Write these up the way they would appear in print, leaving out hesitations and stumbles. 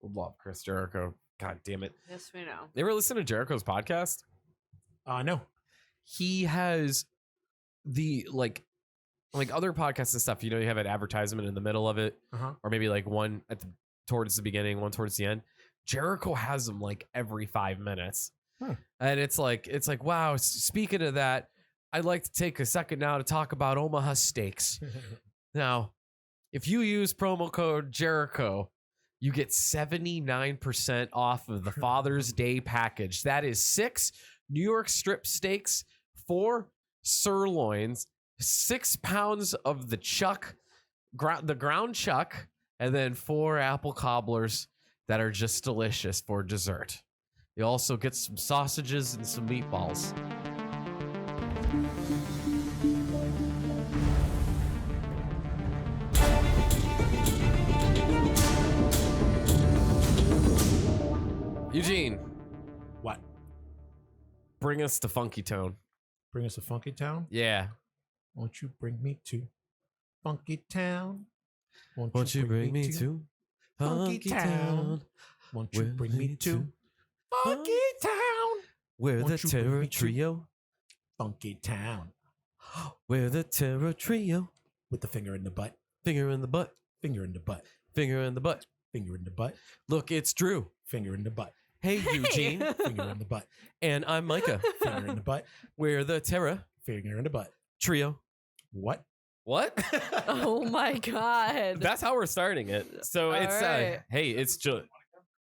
Love Chris Jericho. God damn it. Yes, we know. You ever listen to Jericho's podcast? No. He has the like other podcasts and stuff. You have an advertisement in the middle of it, or maybe like one towards the beginning, one towards the end. Jericho has them like every 5 minutes, and it's like wow. Speaking of that, I'd like to take a second now to talk about Omaha Steaks. Now, if you use promo code Jericho, you get 79% off of the Father's Day package. That is 6 New York strip steaks, 4 sirloins, 6 pounds of the the ground chuck, and then 4 apple cobblers that are just delicious for dessert. You also get some sausages and some meatballs. Eugene. What? Bring us to Funky Town. Bring us to Funky Town? Yeah. Won't you bring me to Funky Town? Won't you bring me to Funky Town? Won't you bring me to Funky Town? Where the Terror Trio. Funky Town. Where the Terror Trio. With the finger in the butt. Finger in the butt. Finger in the butt. Finger in the butt. Finger in the butt. Look, it's Drew. Finger in the butt. Hey, Eugene. Finger in the butt. And I'm Micah. Finger in the butt. We're the Terra Finger in the butt. Trio. What? Oh my God. That's how we're starting it. So All it's right. hey, it's just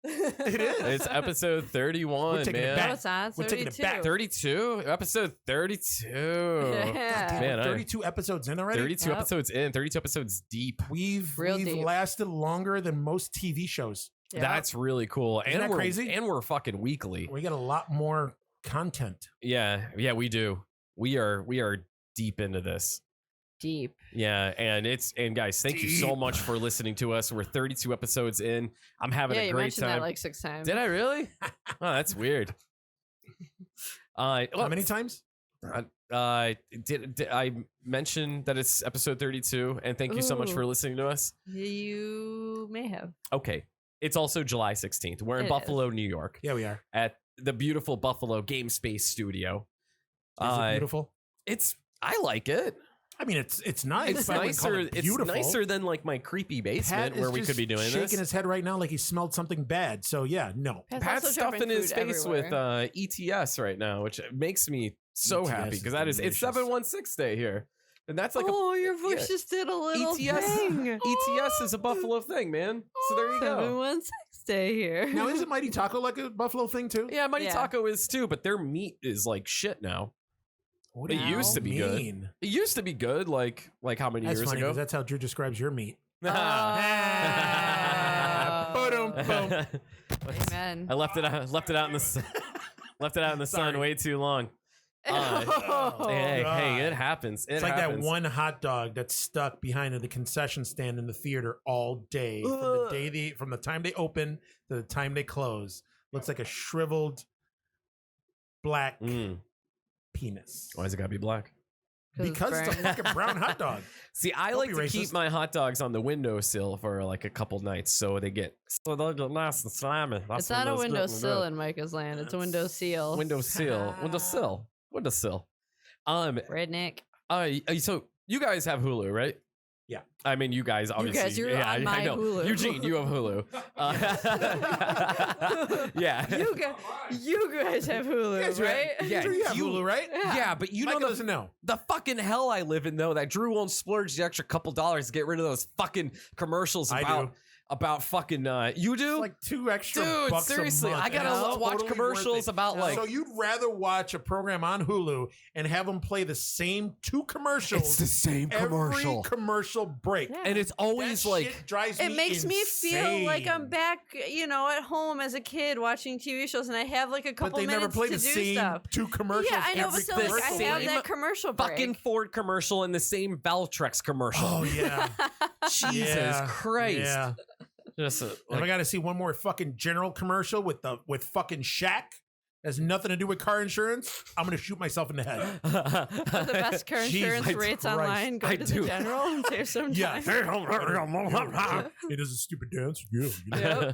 It is. it's episode 31, We're taking it man. back. No, it's not. We're taking it 32. back. 32? Episode 32. Yeah. Man, 32 episodes in already? 32 Yep. episodes in, 32 episodes deep. We've Real deep. lasted longer than most TV shows. Yeah. That's really cool. Isn't that we're crazy? And we're fucking weekly. We got a lot more content. Yeah, we do. We are deep into this. deep. Yeah, and guys, thank you so much for listening to us. We're 32 episodes in. I'm having Yeah, a you great mentioned time. that like 6 times. Did I really? Oh, that's weird. How many times? Did I mention that it's episode 32? And thank you so much Ooh. for listening to us. You may have. Okay. It's also July 16th. We're in It Buffalo, New York, Yeah, we are. at the beautiful Buffalo Game Space Studio. Is it beautiful? I like it. I mean, it's nice. It's but I wouldn't call nicer. it It's beautiful. nicer than like my creepy Pat basement is where we just could be doing shaking this. his head right now like he smelled something bad. So yeah, no. Pat's also dropping stuffing his food face everywhere. with ETS right now, which makes me so ETS happy is because it's delicious. 716 day here, and that's like oh, your voice yeah. just did a little ETS. thing. ETS is a Buffalo thing, man. So there you go. 716 day here. Now, isn't Mighty Taco like a Buffalo thing too? Yeah, Mighty Yeah. Taco is too, but their meat is like shit now. What It do you used to be good. mean? It used to be good, like how many That's years funny ago? because that's how Drew describes your meat. Ah. Boom, boom. Amen. I left it out in the sun. Left it out in the sun Sorry. way too long. Oh, hey, God. it happens. It's like that one hot dog that's stuck behind the concession stand in the theater all day from the time they open to the time they close. Looks like a shriveled black penis. Why's it gotta be black? Because it's a fucking brown hot dog. See, I Don't like be to racist. keep my hot dogs on the windowsill for like a couple nights, so they'll get nice and slimy. That's It's not a when those good- windowsill in Micah's land. It's a window seal. Windowsill. Redneck. So you guys have Hulu, right? Yeah. I mean, you guys obviously. guys, you're yeah, on my I know. Hulu. Eugene, you have Hulu. Yeah. You guys have Hulu, right? Yeah, Drew, you have you- Hulu, right? Yeah, but you Micah know doesn't know. the fucking hell I live in though that Drew won't splurge the extra couple dollars to get rid of those fucking commercials I about do. Fucking you do. It's like 2 extra Dude, bucks seriously, a month. I gotta and it's watch totally commercials worth it. about like So you'd rather watch a program on Hulu and have them play the same 2 commercials it's the same commercial. every commercial break. Yeah. And it's always That like shit drives It makes me feel like I'm insane. back, at home as a kid watching TV shows, and I have like a But couple they never minutes play to the do same stuff. 2 commercials. Yeah, I know, every but still, like, I the have same that commercial break. fucking Ford commercial and the same Valtrex commercial. Oh yeah, Jesus Yeah. Christ. yeah. Just If I got to see one more fucking General commercial with fucking Shaq has nothing to do with car insurance, I'm going to shoot myself in the head. For the best car insurance Jesus rates Christ. online, go to the general and save some time. It is a stupid dance. Yeah.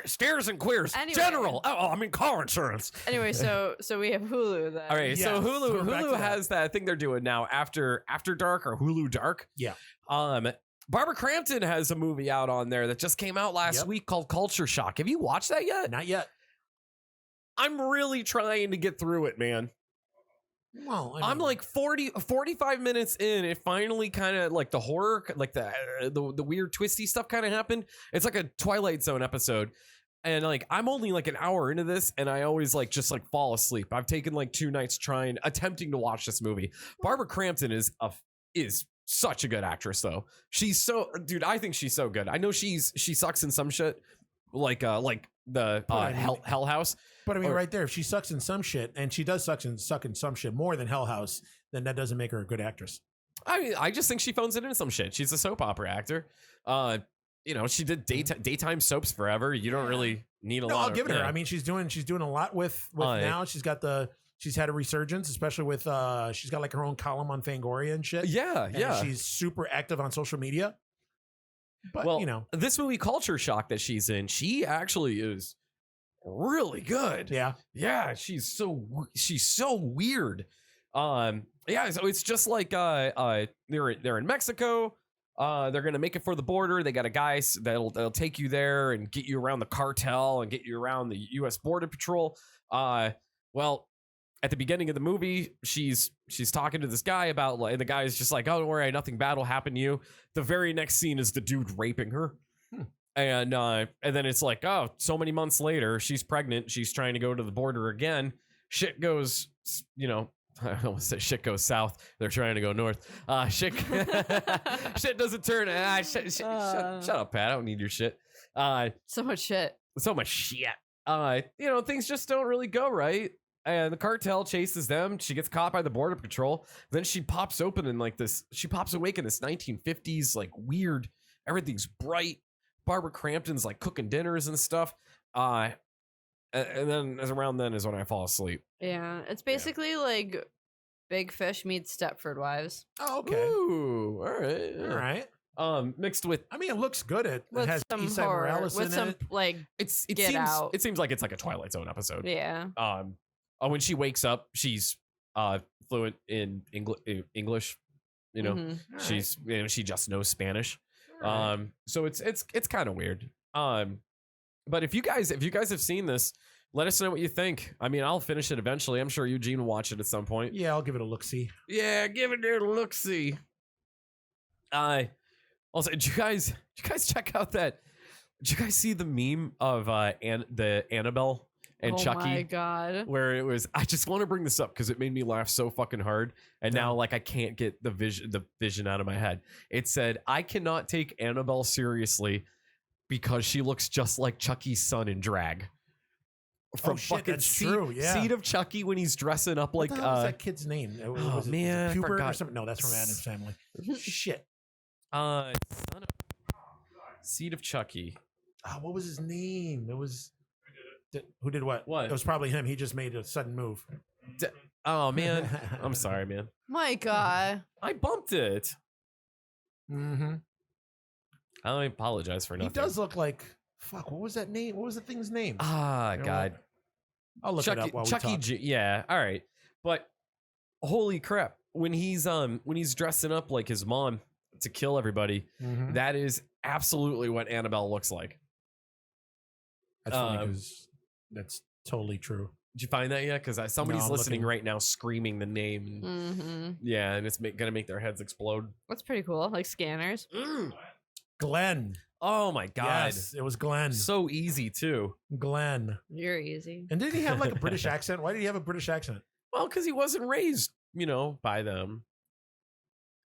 Stairs and queers. Anyway. General. Oh, I mean car insurance. Anyway, so we have Hulu then. All right, so Yes, we're back to Hulu that. has that thing they're doing now after dark or Hulu Dark. Yeah. Barbara Crampton has a movie out on there that just came out last week called Culture Shock. Have you watched that yet? Not yet. I'm really trying to get through it, man. Well, I'm like 45 minutes in. It finally kind of like the horror, like the weird twisty stuff kind of happened. It's like a Twilight Zone episode. And like, I'm only like an hour into this and I always like just like fall asleep. I've taken like 2 nights attempting to watch this movie. Barbara Crampton is such a good actress though. Dude, I think she's so good. I know she sucks in some shit like the Hell House. But I mean, right there, if she sucks in some shit, and she does suck in some shit more than Hell House, then that doesn't make her a good actress. I just think she phones it in some shit. She's a soap opera actor. She did daytime soaps forever. You don't really need a lot. I'll give it her. I mean, she's doing a lot with now. She's had a resurgence, especially with she's got like her own column on Fangoria and shit. Yeah. She's super active on social media. But this movie Culture Shock that she's in, she actually is really good. Yeah, she's so weird. So it's just like they're in Mexico. They're gonna make it for the border. They got a guy that'll take you there and get you around the cartel and get you around the U.S. Border Patrol. Well, at the beginning of the movie, she's talking to this guy about, and the guy's just like, "Oh, don't worry, nothing bad will happen to you." The very next scene is the dude raping her. And then it's like, oh, so many months later, she's pregnant. She's trying to go to the border again. Shit goes, I almost said shit goes south. They're trying to go north. Shit doesn't turn. Shut up, Pat. I don't need your shit. So much shit. Things just don't really go right. And the cartel chases them. She gets caught by the border patrol. Then she pops awake in this 1950s, like weird, everything's bright. Barbara Crampton's like cooking dinners and stuff. And then around then is when I fall asleep. Yeah. It's basically like Big Fish meets Stepford Wives. Oh, okay. Ooh, all right. Yeah. All right. Mixed with, I mean, it looks good. It with has some Isai horror, Morales with in some it. like it out. seems like it's like a Twilight Zone episode. Yeah. When she wakes up, she's fluent in English. She's she just knows Spanish. So it's kind of weird. But if you guys have seen this, let us know what you think. I mean, I'll finish it eventually. I'm sure Eugene will watch it at some point. Yeah, I'll give it a look-see. Yeah, give it a look-see. Also, did you guys check out that? Did you guys see the meme of the Annabelle and Chucky? Oh my god! Where it was, I just want to bring this up because it made me laugh so fucking hard, and now like I can't get the vision out of my head. It said, "I cannot take Annabelle seriously because she looks just like Chucky's son in drag." From fucking that's true. Yeah. Seed of Chucky when he's dressing up like what the hell was that kid's name? Was it I Hubert or forgot. something? No, that's from Addams Family. Shit. Son of Seed of Chucky. What was his name? It was. Who did what? What? It was probably him. He just made a sudden move. Oh man, I'm sorry, man. My god. I bumped it. Mm-hmm. I apologize for nothing. He does look like. Fuck. What was that name? What was the thing's name? Ah, God. I'll look it up while Chucky we talk. Yeah. All right. But holy crap, when he's dressing up like his mom to kill everybody, Mhm. that is absolutely what Annabelle looks like. That's funny because that's totally true. Did you find that yet? Because somebody's I'm listening looking. right now, screaming the name. Mm-hmm. Yeah, and it's gonna make their heads explode. That's pretty cool. Like scanners. Glenn. Oh my God. Yes, it was Glenn. So easy too. Glenn. You're easy. And did he have like a British accent? Why did he have a British accent? Well, because he wasn't raised, by them.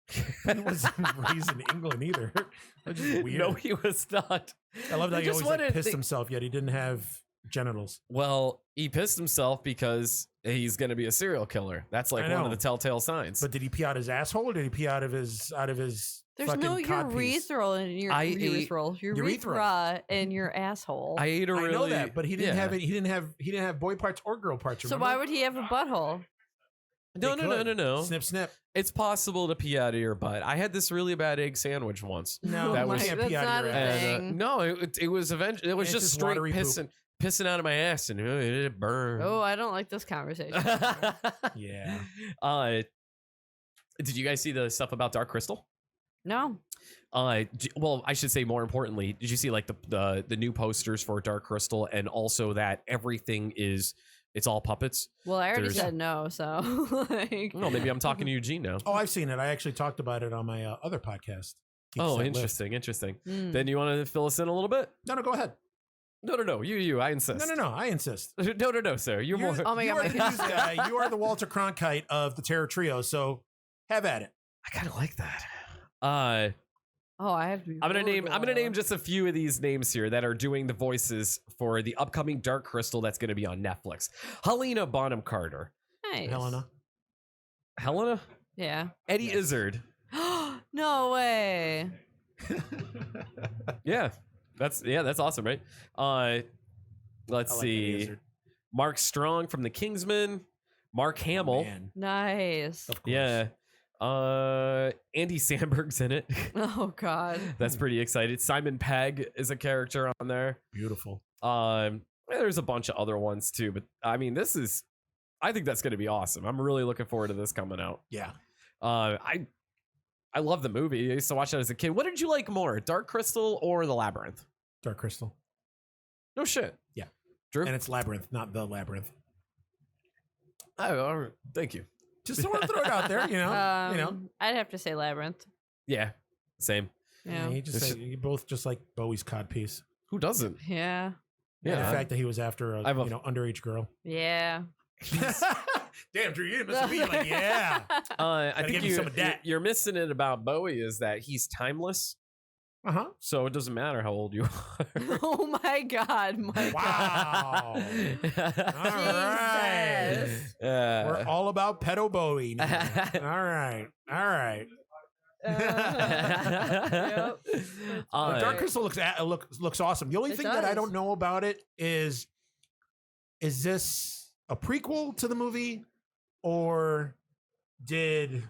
He wasn't raised in England either. Which is weird. No, he was not. I love that They he just always wanted- pissed they- himself, yet he didn't have genitals. Well, he pissed himself because he's going to be a serial killer. That's like one of the telltale signs. But did he pee out his asshole or did he pee out of his There's fucking no codpiece? urethral in your urethra in your asshole. I ate a really. I know that, but he didn't have it. He didn't have boy parts or girl parts. So Remember? why would he have a butthole? No. Snip, snip. It's possible to pee out of your butt. I had this really bad egg sandwich once. No, that was can't pee out of your ass. And, no, it was eventually. It was just straight pissing out of my ass, and it burned. Oh, I don't like this conversation. Yeah. Did you guys see the stuff about Dark Crystal? No. Well, I should say more importantly, did you see like the new posters for Dark Crystal, and also that everything it's all puppets? Well, I already said no, so no, maybe I'm talking to Eugene now. Oh, I've seen it. I actually talked about it on my other podcast. Interesting. Then you want to fill us in a little bit? No, go ahead. No. You. I insist. No. I insist. No, sir. You're more. Oh my God, you are the news guy. You are the Walter Cronkite of the Terror Trio. So have at it. I kind of like that. I have to be. I'm gonna name just a few of these names here that are doing the voices for the upcoming Dark Crystal that's gonna be on Netflix. Helena Bonham Carter. Nice. Helena. Yeah. Eddie Izzard. No way. Yeah, that's awesome, right? Let's see. Mark Strong from The Kingsman. Mark Hamill. Nice. Of course. Yeah. Andy Samberg's in it. Oh God. That's pretty excited. Simon Pegg is a character on there. Beautiful. There's a bunch of other ones too, but I mean, I think that's going to be awesome. I'm really looking forward to this coming out. Yeah. I love the movie. I used to watch that as a kid. What did you like more, Dark Crystal or The Labyrinth? Dark Crystal. No shit. Yeah. Drew? And it's Labyrinth, not The Labyrinth. Oh, thank you. Just want to throw it out there, you know. I'd have to say Labyrinth. Yeah, same. Yeah. You both just like Bowie's codpiece. Who doesn't? Yeah. Yeah. The fact that he was after a underage girl. Yeah. Damn, Drew, you didn't miss a beat. Like, yeah. I think you're missing it about Bowie is that he's timeless. Uh-huh. So it doesn't matter how old you are. Oh my God, Micah. Wow. All right. We're all about pedo Bowie now. All right. Yep. Dark Crystal looks awesome. The only thing that I don't know about it is this a prequel to the movie, or did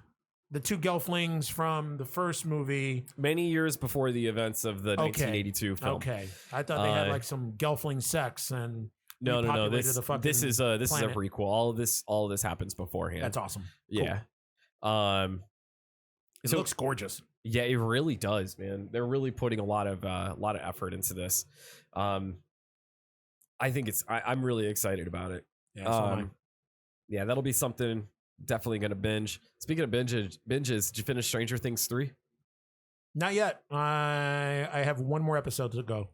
the two Gelflings from the first movie many years before the events of the 1982 film? Okay, I thought they had like some Gelfling sex and no. This is a prequel. All of this happens beforehand. That's awesome. Yeah. Cool. It looks gorgeous. Yeah, it really does, man. They're really putting a lot of effort into this. I think I'm really excited about it. Yeah, yeah, that'll be something definitely going to binge. Speaking of binges, did you finish Stranger Things 3? Not yet. I have one more episode to go.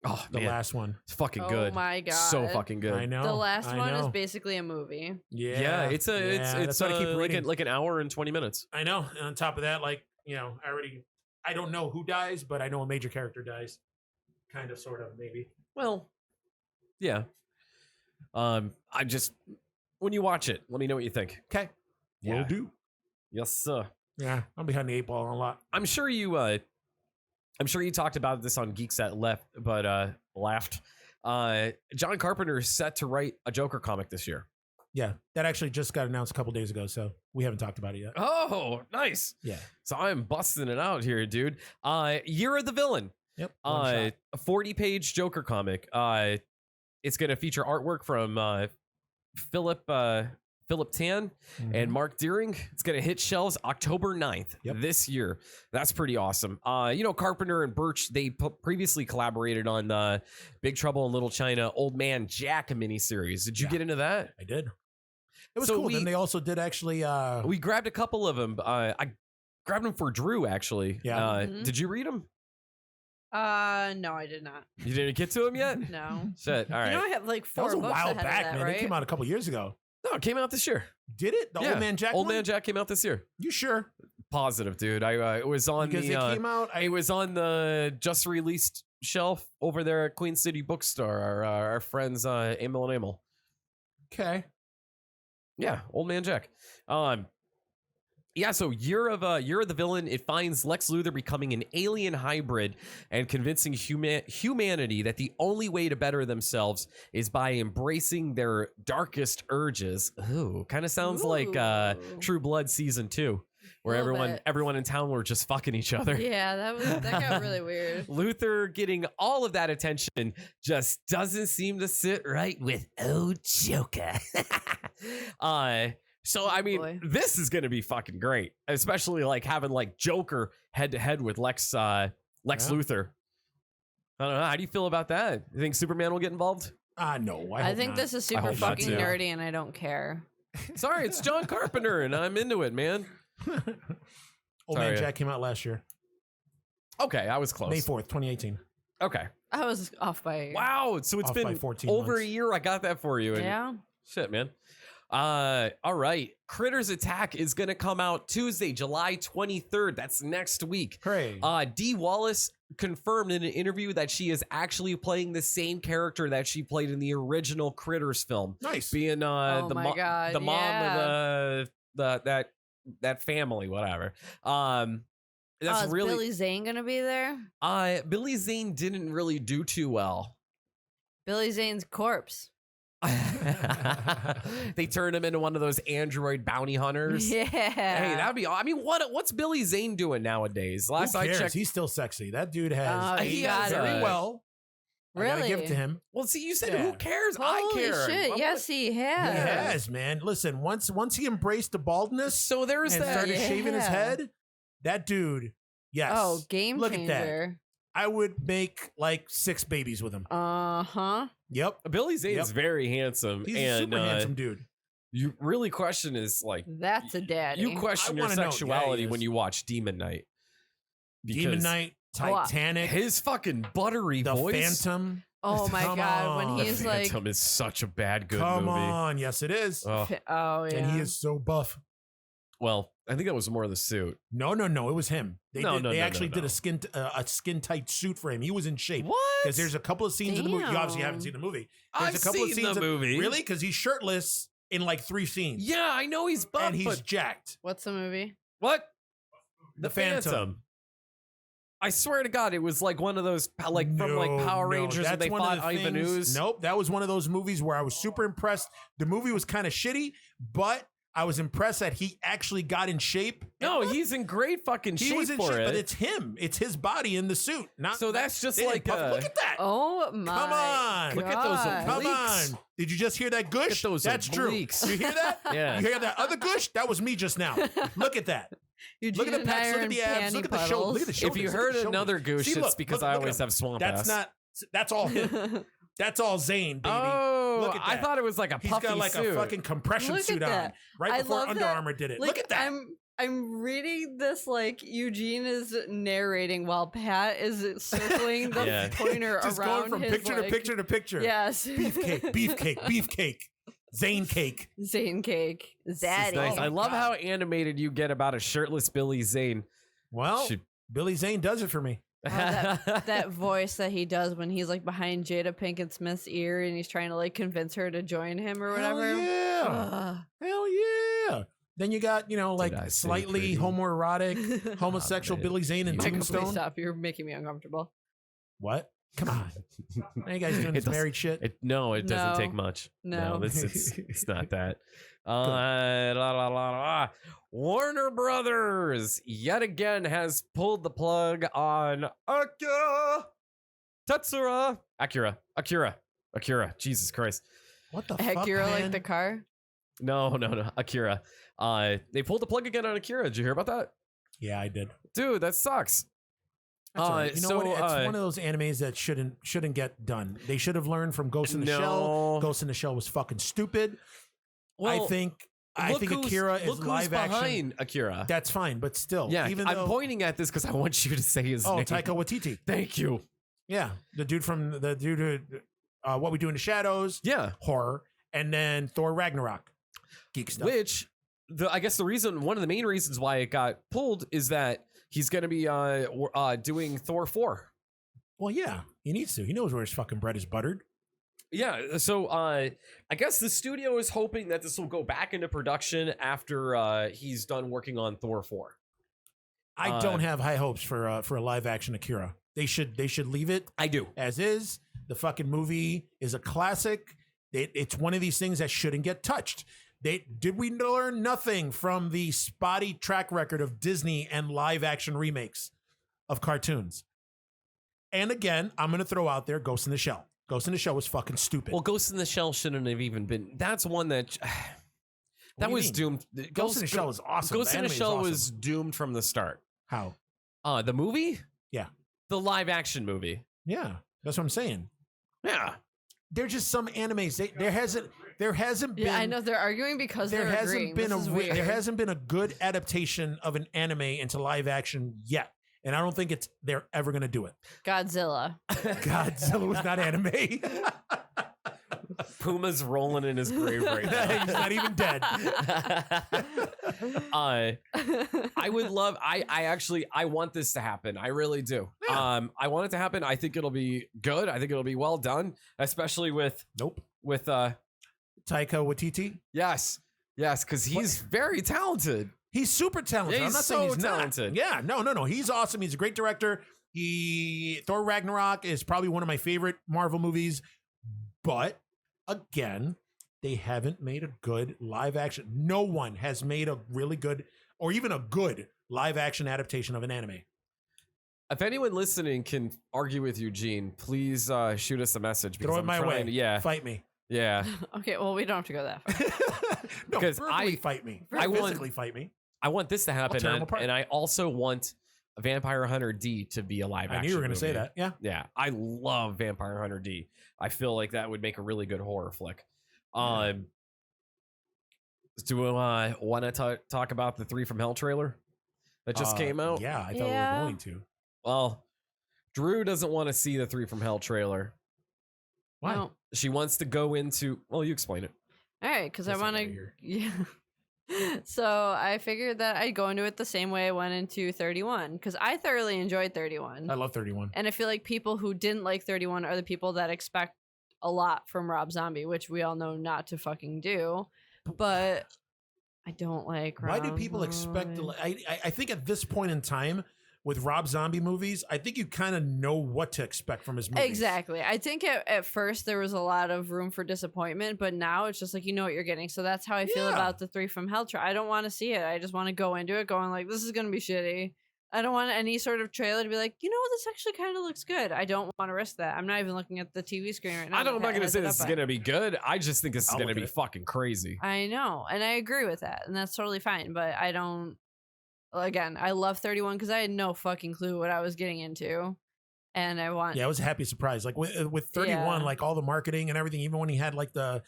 Oh, the last one. It's fucking good. Oh my God. So fucking good. I know. The last one is basically a movie. Yeah. It's like an hour and 20 minutes. I know. And on top of that, like, I don't know who dies, but I know a major character dies. Kind of, sort of, maybe. Well, yeah. When you watch it, let me know what you think. Okay. Yeah. Will do. Yes, sir. Yeah, I'm behind the 8 ball a lot. I'm sure you talked about this on Geeks That Left, but laughed. John Carpenter is set to write a Joker comic this year. Yeah, that actually just got announced a couple days ago, so we haven't talked about it yet. Oh, nice. Yeah. So I'm busting it out here, dude. Year of the Villain. Yep. A 40-page Joker comic. It's going to feature artwork from Philip Tan and Mark Deering. It's going to hit shelves October 9th this year. That's pretty awesome. Carpenter and Birch, they previously collaborated on Big Trouble in Little China, Old Man Jack miniseries. Did you get into that? I did. It was cool. Then they also did actually... we grabbed a couple of them. I grabbed them for Drew, actually. Yeah. Did you read them? No, I did not. You didn't get to them yet? No. Shit. All right. I have like 4 books. That was a while ahead back, of that, man. right? They came out a couple years ago. No, it came out this year. Did it? The Old Man Jack Old one? Man Jack came out this year. You sure? Positive, dude. It was on because the... it came out... it was on the just released shelf over there at Queen City Bookstore. Our friends Emil and Emil. Okay. Yeah, Old Man Jack. Yeah, so Year of the Villain, it finds Lex Luthor becoming an alien hybrid and convincing humanity that the only way to better themselves is by embracing their darkest urges. Ooh, kind of sounds like True Blood Season 2, where everyone in town were just fucking each other. Yeah, that got really weird. Luthor getting all of that attention just doesn't seem to sit right with Joker. So, I mean, this is going to be fucking great, especially like having like Joker head to head with Lex Luthor. I don't know. How do you feel about that? You think Superman will get involved? No. I think this is super fucking nerdy and I don't care. Sorry, it's John Carpenter and I'm into it, man. Old Man Jack came out last year. Okay, I was close. May 4th, 2018. Okay. I was off by... Wow, so it's been over a year. I got that for you. And yeah. Shit, man. All right. Critters Attack is going to come out Tuesday, July 23rd. That's next week. Hooray. Dee Wallace confirmed in an interview that she is actually playing the same character that she played in the original Critters film. Nice. Being the mom of that family, whatever. That's is really Billy Zane gonna be there? Billy Zane didn't really do too well. Billy Zane's corpse. They turned him into one of those android bounty hunters. Yeah. Hey, that'd be. I mean, what's Billy Zane doing nowadays? Last I checked, he's still sexy. That dude has. He has very well. Really? I gotta give it to him. Well, see, you said who cares? I care. Holy shit! Yes, he has. He has, man. Listen, once he embraced the baldness, so there's and that. started shaving his head. That dude. Yes. Oh, game Look changer. At that. I would make like 6 babies with him. Yep. Billy Zane's very handsome. He's a super handsome dude. You really question that's a daddy. You question your sexuality when you watch Demon Knight. Demon Knight, Titanic, his fucking buttery voice. The Phantom. Oh my god, when he's the like, Phantom is such a bad good Come movie. on, yes it is. Oh yeah, and he is so buff. Well, I think that was more of the suit. No, it was him. They actually did a skin tight suit for him. He was in shape. What? Because there's a couple of scenes in the movie. You obviously haven't seen the movie. There's I've a couple seen of scenes the movie. Really? Because he's shirtless in like 3 scenes. Yeah, I know he's buff, and he's jacked. What's the movie? What? The Phantom. I swear to God, it was like one of those from Power Rangers when they fought Ivan Ooze. Nope, that was one of those movies where I was super impressed. The movie was kind of shitty, but I was impressed that he actually got in shape. No, he's in great fucking shape. He was in shape, but it's him. It's his body in the suit. So that's just like look at that. Oh my! Come on! Look at those obliques. Come on! Did you just hear that gush? That's obliques. True. You hear that? Yeah. You hear that other gush? That was me just now. Look at that. Look at the pecs. Look at the abs. Look at the shoulders. Look at the shoulders. If you heard another goose, it's because I always have swamp ass. That's all him. That's all Zane, baby. Oh, look at that. I thought it was like a puffy suit. He's got like a fucking compression suit on. Right before Under Armour did it. Like, look at that. I'm reading this like Eugene is narrating while Pat is circling the pointer just around going from his, picture to picture to picture. Yes. Beefcake. Zane cake. Zaddy. Nice. I love how animated you get about a shirtless Billy Zane. Well, Billy Zane does it for me. Oh, that voice that he does when he's like behind Jada Pinkett Smith's ear and he's trying to like convince her to join him or whatever. Hell yeah. Then you got, like slightly homoerotic, homosexual Billy Zane and Tombstone. Stop. You're making me uncomfortable. What? Come on. Are you guys doing this married shit? It doesn't take much. No. It's not that. Warner Brothers yet again has pulled the plug on Akira. Jesus Christ. What the fuck, Akira, man? Oh, like the car? No. Akira. They pulled the plug again on Akira. Did you hear about that? Yeah, I did. Dude, that sucks. Right. You know what? It's one of those animes that shouldn't get done. They should have learned from Ghost in the Shell. Ghost in the Shell was fucking stupid. Well, I think Akira is live action. Behind Akira. That's fine, but still. Yeah, I'm pointing at this because I want you to say his name. Taika Waititi. Thank you. Yeah, the dude who What We Do in the Shadows. Yeah, horror, and then Thor Ragnarok. Geek stuff. Which I guess one of the main reasons why it got pulled is that he's going to be doing Thor 4. Well, yeah, he needs to. He knows where his fucking bread is buttered. Yeah, so I guess the studio is hoping that this will go back into production after he's done working on Thor 4. I don't have high hopes for a live action Akira. They should leave it. I do. As is. The fucking movie is a classic. It's one of these things that shouldn't get touched. Did we learn nothing from the spotty track record of Disney and live action remakes of cartoons? And again, I'm going to throw out there Ghost in the Shell. Ghost in the Shell was fucking stupid. Well, Ghost in the Shell shouldn't have even been. That's one that was doomed. Ghost in the Shell is awesome. Ghost in the Shell was doomed from the start. How? The movie? Yeah. The live action movie. Yeah, that's what I'm saying. Yeah. There's just some animes. There hasn't been. Yeah, I know they're arguing because there hasn't been there hasn't been a good adaptation of an anime into live action yet. And I don't think they're ever going to do it. Godzilla. Godzilla was not anime. Puma's rolling in his grave right now. He's not even dead. I would love. I want this to happen. I really do. Yeah. I want it to happen. I think it'll be good. I think it'll be well done, especially with Taika Waititi. Yes, because he's very talented. He's super talented. Yeah, I'm not so saying he's talented. Not. Yeah, no. He's awesome. He's a great director. Thor Ragnarok is probably one of my favorite Marvel movies. But again, they haven't made a good live action. No one has made a really good or even a good live action adaptation of an anime. If anyone listening can argue with Eugene, please shoot us a message. Throw it my way. Yeah. Fight me. Yeah. Okay, well, we don't have to go that far. No, because verbally fight me. Physically fight me. I want this to happen, and I also want Vampire Hunter D to be a live action. I knew you were going to say that. Yeah. Yeah. I love Vampire Hunter D. I feel like that would make a really good horror flick. Do I want to talk about the 3 from Hell trailer that just came out? Yeah, I thought we were going to. Well, Drew doesn't want to see the 3 from Hell trailer. Why? No. She wants to go into. Well, you explain it. All right, because I want to. Yeah. So I figured that I'd go into it the same way I went into 31 because I thoroughly enjoyed 31. I love 31. And I feel like people who didn't like 31 are the people that expect a lot from Rob Zombie, which we all know not to fucking do. But I don't like Rob. Why do people expect? I think at this point in time, with Rob Zombie movies, I think you kind of know what to expect from his movies. Exactly. I think at first there was a lot of room for disappointment, but now it's just like you know what you're getting. So that's how I feel about the 3 from Hell. I don't want to see it. I just want to go into it going like, this is going to be shitty. I don't want any sort of trailer to be like, you know, this actually kind of looks good. I don't want to risk that. I'm not even looking at the TV screen right now. I'm not going to say this is going to be good. I just think this is going to be fucking crazy. I know. And I agree with that. And that's totally fine. But I don't. Again, I love 31 because I had no fucking clue what I was getting into. And I want. Yeah, it was a happy surprise. Like with 31, like all the marketing and everything, even when he had like the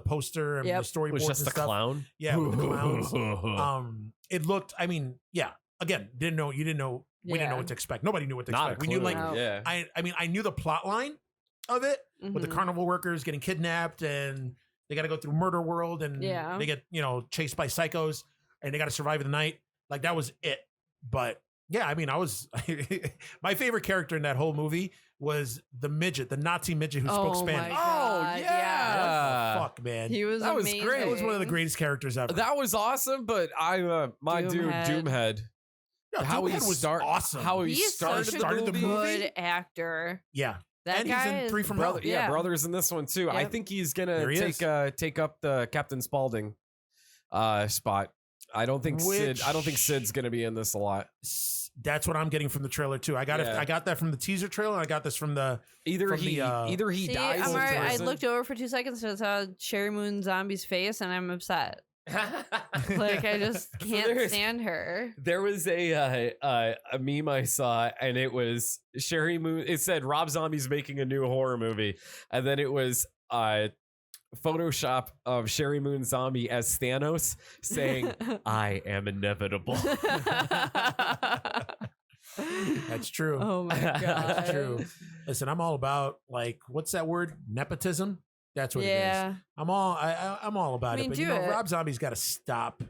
poster and the storyboards was just and the stuff. Clown. Yeah, with the clowns. It looked, I mean, yeah. Again, we didn't know what to expect. Nobody knew what to expect. We knew I knew the plot line of it with the carnival workers getting kidnapped and they got to go through murder world and they get, chased by psychos and they got to survive the night. Like that was it. But yeah, I mean, my favorite character in that whole movie was the Nazi midget who spoke Spanish. God, yeah. What the fuck, man. He was amazing. Great. That was one of the greatest characters ever. That was awesome, but my dude, Doomhead. Yeah, how Doomhead was awesome. How he He's started such the a movie. good actor. Yeah. That and guy he's in 3 from Hell. Yeah, Brothers in this one too. Yep. I think he's gonna take up the Captain Spaulding spot. I don't think Sid's gonna be in this a lot. That's what I'm getting from the trailer too. I got that from the teaser trailer. And I got this from the either he See, dies. I looked over for 2 seconds and saw Sherry Moon Zombie's face, and I'm upset. Like I just can't stand her. There was a meme I saw, and it was Sherry Moon. It said Rob Zombie's making a new horror movie, and then it was Photoshop of Sherry Moon Zombie as Thanos saying, "I am inevitable." That's true. Oh my god, that's true. Listen, I'm all about what's that word? Nepotism. That's what it is. I'm all about it. But Rob Zombie's got to stop.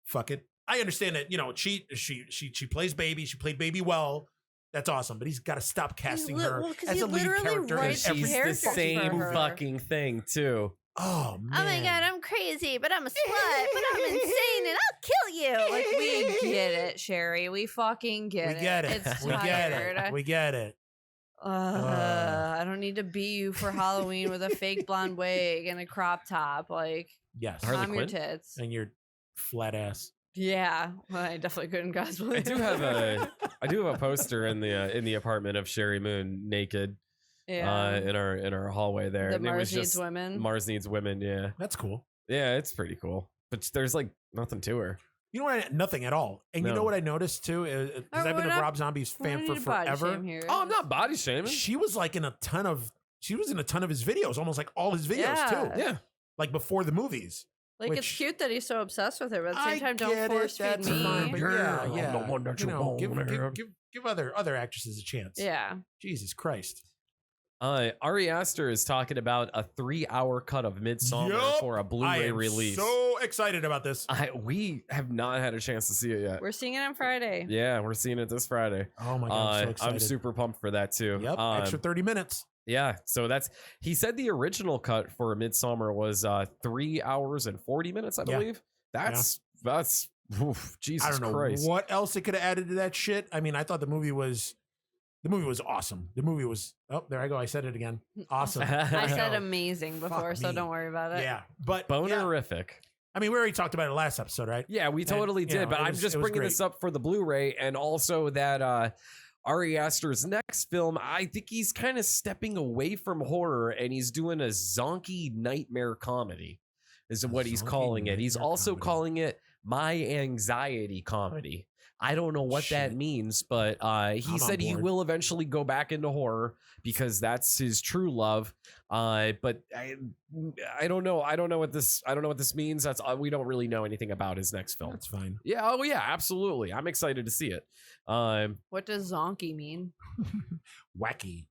Fuck it. I understand that. She plays Baby. She played Baby well. That's awesome, but he's got to stop casting her 'cause as he a lead literally character. writes in She's every the characters for same her. fucking thing too. Oh man! Oh my god, I'm crazy, but I'm a slut, but I'm insane, and I'll kill you. Like, we get it, Sherry. We fucking get it. We get it. It's We get tired. it. We get it. I don't need to be you for Halloween with a fake blonde wig and a crop top. Like, Yes. Harley calm your Quinn? tits. And your flat ass. Yeah, well, I definitely couldn't cosplay. I do have a poster in the apartment of Sherry Moon naked in our hallway there. The And it was Mars Needs just Women. Mars Needs Women, yeah. That's cool. Yeah, it's pretty cool. But there's like nothing to her. You know what? Nothing at all. And you No. know what I noticed too? Because I've been a Rob Zombie's fan for forever. Oh, I'm not body shaming. She was like in a ton of his videos, almost like all his videos too. Yeah. Like before the movies. Like, it's Which- cute that he's so obsessed with her, but at the same time, I don't get force feed that's fine, but me. yeah, I'm yeah. the one that You you know, want. give other actresses a chance. Yeah. Jesus Christ. Ari Aster is talking about a 3-hour cut of Midsommar Yup. for a I Blu-ray am release. so excited about this. We have not had a chance to see it yet. We're seeing it on Friday. Yeah, we're seeing it this Friday. Oh my god, I'm so excited. I'm super pumped for that too. Yep, extra 30 minutes. Yeah, so he said the original cut for Midsommar was 3 hours and 40 minutes, I Yeah. believe. That's oof, Jesus I don't know Christ. what else they could have added to that shit. I mean, I thought the movie was awesome. The movie was there I go. I said it again. Awesome. I said know. amazing before, Fuck so me. don't worry about it. Yeah, but Bonerific. I mean, we already talked about it last episode, right? Yeah, we And, totally you did, know, but it I'm was- just it was bringing great. this up for the Blu-ray and also that Ari Aster's next film, I think he's kind of stepping away from horror and he's doing a zonky nightmare comedy is what he's zonky calling it. He's nightmare also comedy. calling it my anxiety comedy. I don't know what that Shit. means, but he I'm said on he board. will eventually go back into horror because that's his true love. But I don't know. I don't know what this means. That's we don't really know anything about his next film. That's fine. Yeah. Oh yeah. Absolutely. I'm excited to see it. What does zonky mean? Wacky.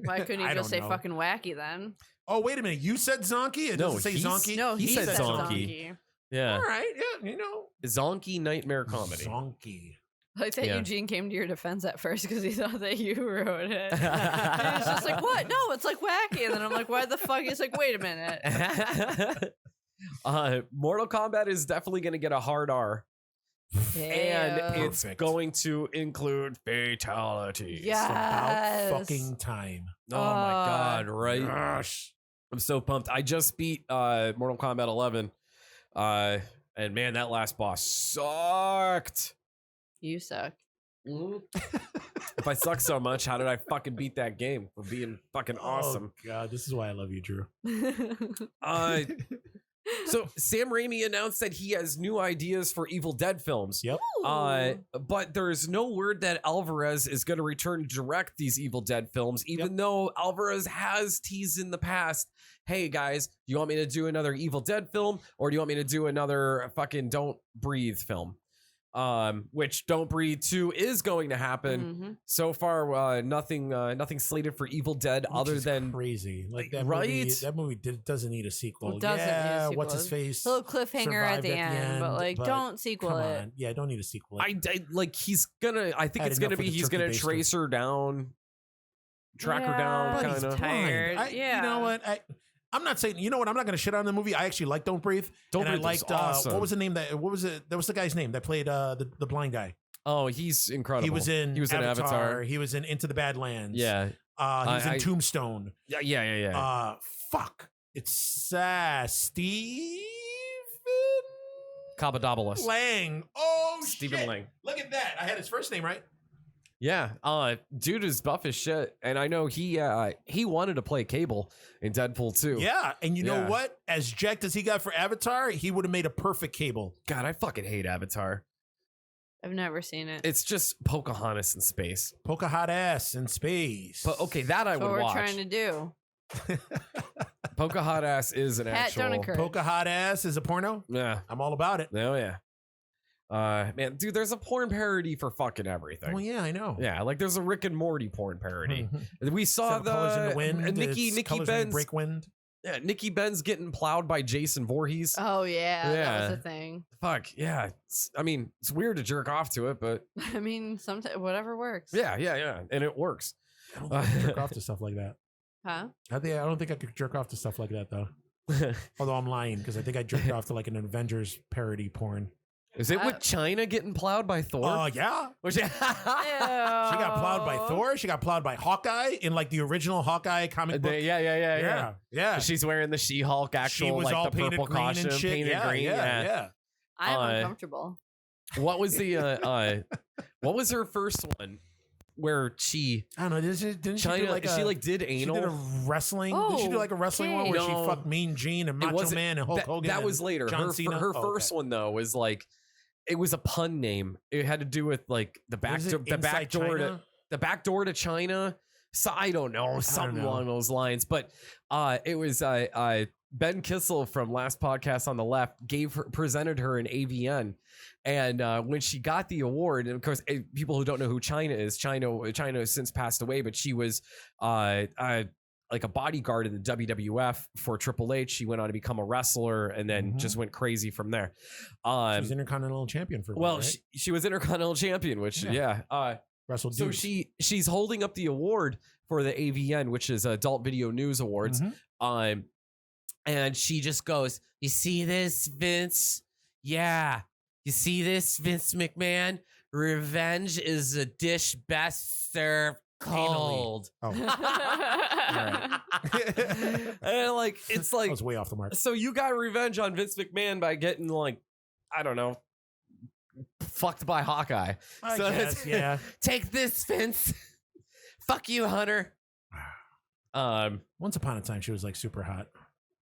Why couldn't you I just don't say know. fucking wacky then? Oh, wait a minute. You said zonky? It No, doesn't say he's- zonky? No, He he, said said zonky. zonky. Yeah. All right. Yeah, you know. Zonky nightmare comedy. Zonky. Like that Yeah. Eugene came to your defense at first because he thought that you wrote it. And he was just like, what? No, it's like wacky. And then I'm like, why the fuck? He's like, wait a minute. Mortal Kombat is definitely going to get a hard R. And Damn. it's Perfect. going to include fatalities. Yeah. It's Yes. about fucking time. Oh my God, right? Gosh. I'm so pumped. I just beat Mortal Kombat 11. And man, that last boss sucked. You suck. If I suck so much, how did I fucking beat that game for being fucking awesome? Oh, God, this is why I love you, Drew. So Sam Raimi announced that he has new ideas for Evil Dead films. Yep. But there's no word that Alvarez is going to return to direct these Evil Dead films, even though Alvarez has teased in the past, hey guys, do you want me to do another Evil Dead film or do you want me to do another fucking Don't Breathe film? Which Don't Breathe 2 is going to happen. Mhm. So far, nothing slated for Evil Dead Which other is than crazy. Like that Right? movie. That movie doesn't need a sequel. It doesn't need a yeah, sequel. what's his face? A little cliffhanger at survived the end, but like, but don't sequel Come it. on. Yeah, don't need a sequel. I like he's gonna. I think Had it's gonna enough be with the he's turkey gonna baster. trace her down, track her Yeah, down, but But kind he's of. tired. blind. Yeah. You know what? I'm not saying. You know what? I'm not going to shit on the movie. I actually like Don't Breathe. Don't and Breathe I was liked awesome. what was the name that? What was it? That was the guy's name that played the blind guy. Oh, he's incredible. He was in Avatar. He was in Into the Badlands. Yeah, He was I- in Tombstone. yeah. Fuck. It's Stephen Kabadobulus. Lang. Oh, Stephen shit. Lang. Look at that. I had his first name right. Yeah. Dude is buff as shit, and I know he wanted to play Cable in Deadpool 2. Yeah, and you know Yeah. what? As jacked as he got for Avatar, he would have made a perfect Cable. God, I fucking hate Avatar. I've never seen it. It's just Pocahontas in space. Poke a hot ass in space. But okay, that I That's would what we're watch. trying to do. Pocahontas is an Pat, don't actual. encourage. Poke a hot ass is a porno. Yeah. I'm all about it. Oh yeah. Man, dude, there's a porn parody for fucking everything. Oh yeah, I know. Yeah, like there's a Rick and Morty porn parody. Mhm. We saw Seven Colors in the Wind. Nikki Colors in the Benz. Break Wind. Yeah, Nikki Benz getting plowed by Jason Voorhees. Oh yeah, that Yeah. was a thing. Fuck yeah. It's weird to jerk off to it, but I mean, sometimes whatever works. yeah, and it works. I don't think I could jerk off to stuff like that. Huh? I don't think I could jerk off to stuff like that though. Although I'm lying because I think I jerked off to like an Avengers parody porn. Is it with China getting plowed by Thor? Oh yeah. Which, She got plowed by Thor. She got plowed by Hawkeye in like the original Hawkeye comic book. Yeah. She's wearing the She-Hulk actual, She was like all the painted purple green costume, and shit. painted green. Yeah. I'm uncomfortable. What was the what was her first one where she I don't know. Didn't China? she do like she like did anal. She did a wrestling. Did she do like a wrestling one where she No. fucked Mean Gene and Macho Man and Hulk Hogan? That was later. John Her Cena? her first one though was like it was a pun name. It had to do with like the back door to China. So I don't know, something along those lines. But it was Ben Kissel from last podcast on the left presented her an AVN, and when she got the award, and of course people who don't know who China is, China has since passed away, but she was like a bodyguard in the WWF for Triple H. She went on to become a wrestler and then just went crazy from there. She was Intercontinental Champion for a while, right? she was Intercontinental Champion, which wrestled so dudes. she's holding up the award for the AVN, which is Adult Video News Awards. And she just goes, "You see this, Vince? Yeah. You see this, Vince McMahon? Revenge is a dish best served cold." Oh. And like it's like I was way off the mark. So you got revenge on Vince McMahon by getting like, I don't know, fucked by Hawkeye. I guess, yeah. Take this, Vince. Fuck you, Hunter. Once upon a time, she was like super hot.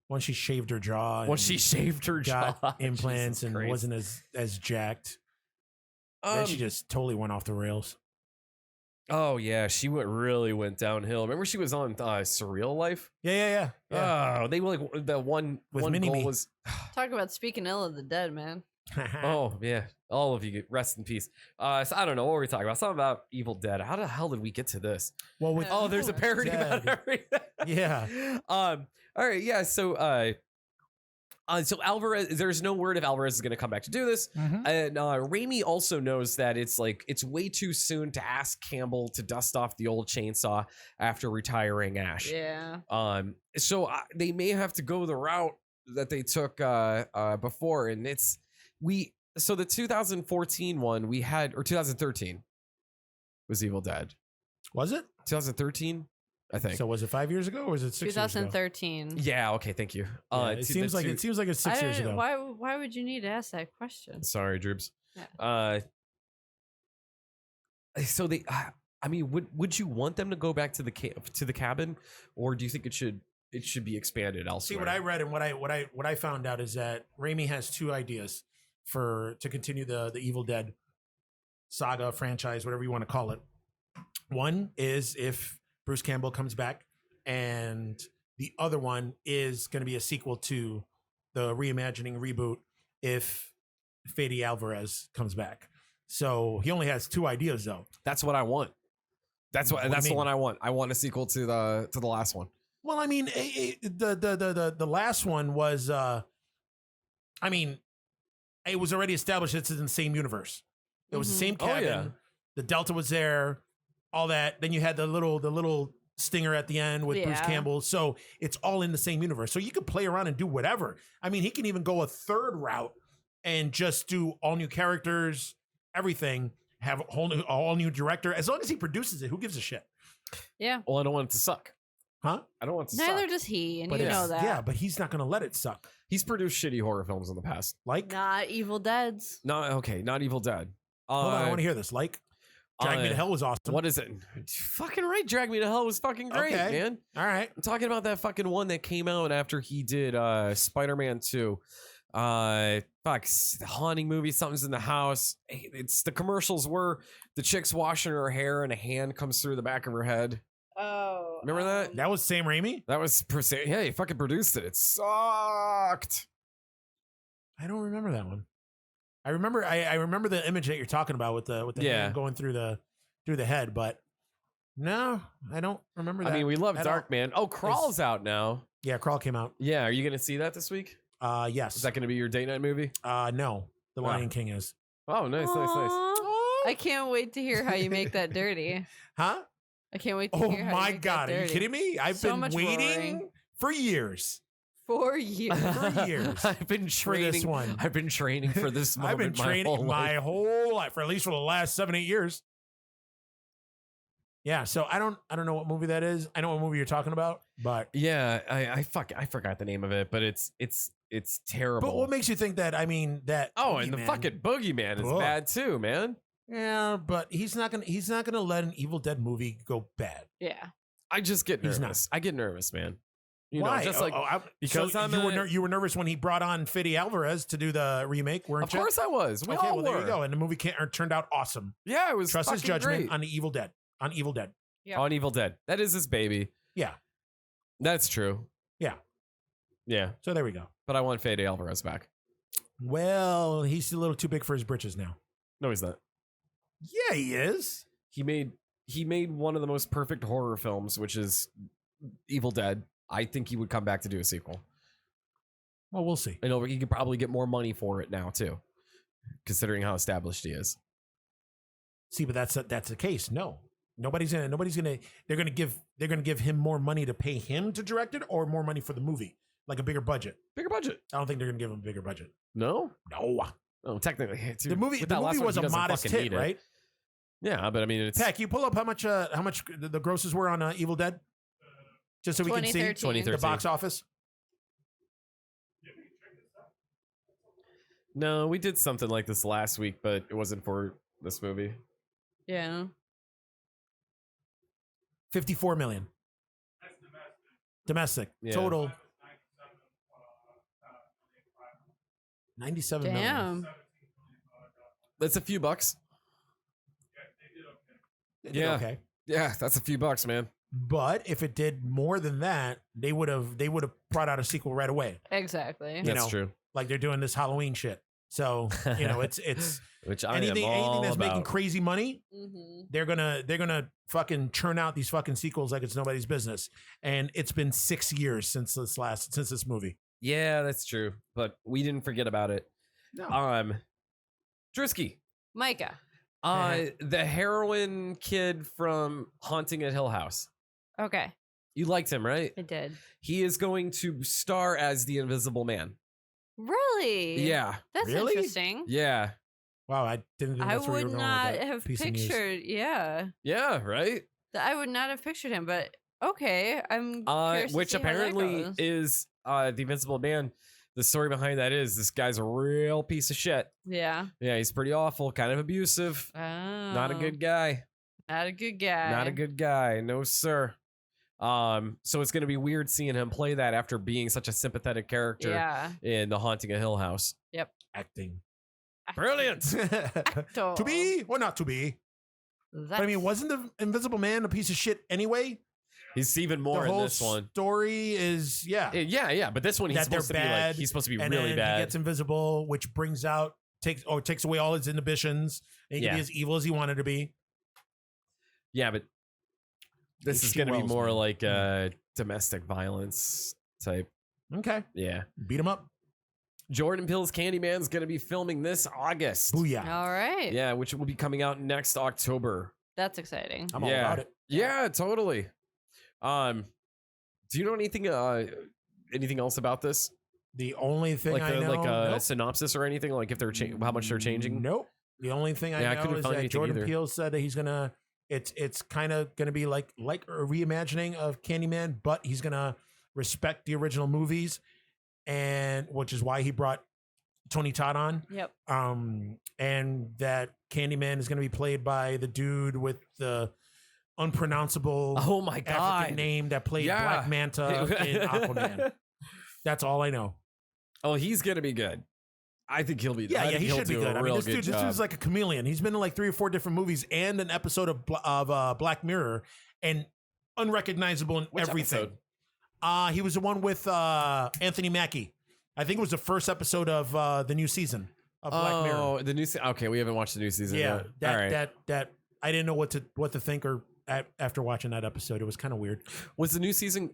Once she shaved her jaw. Once she shaved her jaw, got implants and wasn't as jacked. Then she just totally went off the rails. Oh yeah, she really went downhill. Remember she was on Surreal Life? Yeah. Oh, they were like the one goal was Talk about speaking ill of the dead, man. oh yeah, all of you rest in peace. So I don't know what we're talking about. Something about Evil Dead. How the hell did we get to this? Well, there's a parody about everything. Yeah. All right. Yeah. So so Alvarez, there's no word if Alvarez is going to come back to do this. And Raimi also knows that it's way too soon to ask Campbell to dust off the old chainsaw after retiring Ash. Yeah. So they may have to go the route that they took before, and so the 2014 one we had, or 2013 was Evil Dead. Was it 2013? I think. So was it 5 years ago or was it 6 years ago? 2013. Yeah. Okay. Thank you. It seems like it's 6 years ago. Why would you need to ask that question? Sorry, Droops. Yeah. So they, I mean, would you want them to go back to the cabin, or do you think it should be expanded elsewhere? See, what I read and what I found out is that Raimi has two ideas to continue the Evil Dead saga franchise, whatever you want to call it. One is if Bruce Campbell comes back, and the other one is going to be a sequel to the reimagining reboot if Fede Alvarez comes back. So he only has two ideas though. That's what I want. That's the one I want. I want a sequel to the last one. Well, I mean, the last one was, I mean, it was already established it's in the same universe. It was the same cabin. Oh, yeah. The Delta was there, all that. Then you had the little stinger at the end with Bruce Campbell. So it's all in the same universe. So you could play around and do whatever. I mean, he can even go a third route and just do all new characters, everything, have a all new director. As long as he produces it, who gives a shit? Yeah. Well, I don't want it to suck. Huh? I don't want it to Neither suck. does he, and But you know that. Yeah, but he's not going to let it suck. He's produced shitty horror films in the past. Like? Not Evil Dead's. Not Evil Dead. Hold on, I want to hear this. Like? Drag Me to Hell was awesome. What is it? Fucking right. Drag Me to Hell was fucking great, man. All right. I'm talking about that fucking one that came out after he did Spider-Man 2. Haunting movie, something's in the house. It's the commercials were the chick's washing her hair and a hand comes through the back of her head. Oh. Remember that? That was Sam Raimi? That was yeah, he fucking produced it. It sucked. I don't remember that one. I remember the image that you're talking about with the hand going through the head, but No, I don't remember that. I mean, we love at all. Darkman. Oh, Crawl's out now. Yeah, Crawl came out. Yeah, are you going to see that this week? Yes. Is that going to be your date night movie? No, The Lion King is. Oh, nice. Aw. I can't wait to hear how you make that dirty. Huh? I can't wait to Oh hear how my you make God, that are you dirty. kidding me? I've So been much waiting roaring. for years. 4 years. For years. I've been training. this one. I've been training for this moment. I've been training my whole life, for at least for the last 7-8 years. Yeah, so I don't know what movie that is. I know what movie you're talking about, but Yeah, I forgot the name of it, but it's terrible. what makes you think that? I mean that. Oh, and the Boogeyman- fucking Boogeyman is Ugh. bad too, man. Yeah, but he's not gonna let an Evil Dead movie go bad. Yeah. I just get He's nervous. I get nervous, man. You Why? know, just like because so I'm you were nervous when he brought on Fede Alvarez to do the remake, weren't of you? course I was. We Okay, all well were. there you go. And the movie turned out awesome. Yeah, it was Trust his fucking judgment great. on the Evil Dead. On Evil Dead. Yep. On Evil Dead. That is his baby. Yeah. That's true. Yeah. Yeah, So there we go. but I want Fede Alvarez back. Well, he's a little too big for his britches now. No, he's not. Yeah, he is. He made one of the most perfect horror films, which is Evil Dead. I think he would come back to do a sequel. Well, we'll see. I know he could probably get more money for it now too, considering how established he is. See, but that's the case. No, nobody's gonna. They're gonna give him more money to pay him to direct it, or more money for the movie, like a bigger budget. Bigger budget? I don't think they're gonna give him a bigger budget. No. No. Oh, technically, too. The movie With that last one, was he a doesn't modest fucking hit, need it. right? Yeah, but I mean, it's Peck, you pull up how much the grosses were on Evil Dead, just so we can see 2013. the box office. No, we did something like this last week, but it wasn't for this movie. Yeah. 54 million. Domestic. Yeah. Total. 97 million. Damn. That's a few bucks. They did Yeah. Okay. Yeah, that's a few bucks, man. But if it did more than that, they would have brought out a sequel right away. Exactly. You That's know, true. Like they're doing this Halloween shit. So, it's Which I anything am all that's making about. crazy money, Mm-hmm. they're gonna fucking churn out these fucking sequels like it's nobody's business. And it's been 6 years since this movie. Yeah, that's true. But we didn't forget about it. No. Drisky. Micah. The heroin kid from Haunting at Hill House. Okay. You liked him, right? I did. He is going to star as the Invisible Man. Really? Yeah. That's Really? interesting. Yeah. Wow, I didn't think I that's where you would were going not with that have piece of news. pictured. Yeah. Yeah, right? I would not have pictured him, but okay. I'm curious to Which see how that apparently goes. is the Invincible Man. The story behind that is this guy's a real piece of shit. Yeah. Yeah, he's pretty awful, kind of abusive. Oh, Not a good guy. Not a good guy. Not a good guy. No, sir. So it's going to be weird seeing him play that after being such a sympathetic character Yeah. in The Haunting of Hill House. Acting. Brilliant. To be or not to be? But I mean, wasn't the Invisible Man a piece of shit anyway? He's even more The in whole this one. story is Yeah. But this one he's That they're supposed to be bad, like he's supposed to be and really then bad. he gets invisible, which takes away all his inhibitions, and he can Yeah. be as evil as he wanted to be. Yeah, but this is H.G. going to be Wells, more man. like domestic violence type. Okay, Yeah. beat him up. Jordan Peele's Candyman's going to be filming this August. Booyah! All right. Yeah, which will be coming out next October. That's exciting. I'm all Yeah. about it. Yeah, totally. Do you know anything else about this? The only thing Like I know, like a nope. synopsis or anything? Like if they're how much they're changing? Nope. The only thing I Yeah, I know couldn't is find that anything Jordan either. Peele said that he's gonna. It's kind of gonna be like a reimagining of Candyman, but he's gonna respect the original movies, and which is why he brought Tony Todd on. Yep. And that Candyman is gonna be played by the dude with the unpronounceable Oh my African god! name that played Yeah. Black Manta in Aquaman. That's all I know. Oh, he's gonna be good. I think he'll be. Yeah, I think he he'll should be do good. A I mean, real this good dude, job. this dude's like a chameleon. He's been in like 3 or 4 different movies and an episode of Black Mirror, and unrecognizable in Which everything. episode? He was the one with Anthony Mackie. I think it was the first episode of the new season of Black Mirror. Oh, the new. Okay, we haven't watched the new season. Yeah, yet. All right. that I didn't know what to think or after watching that episode. It was kind of weird. Was the new season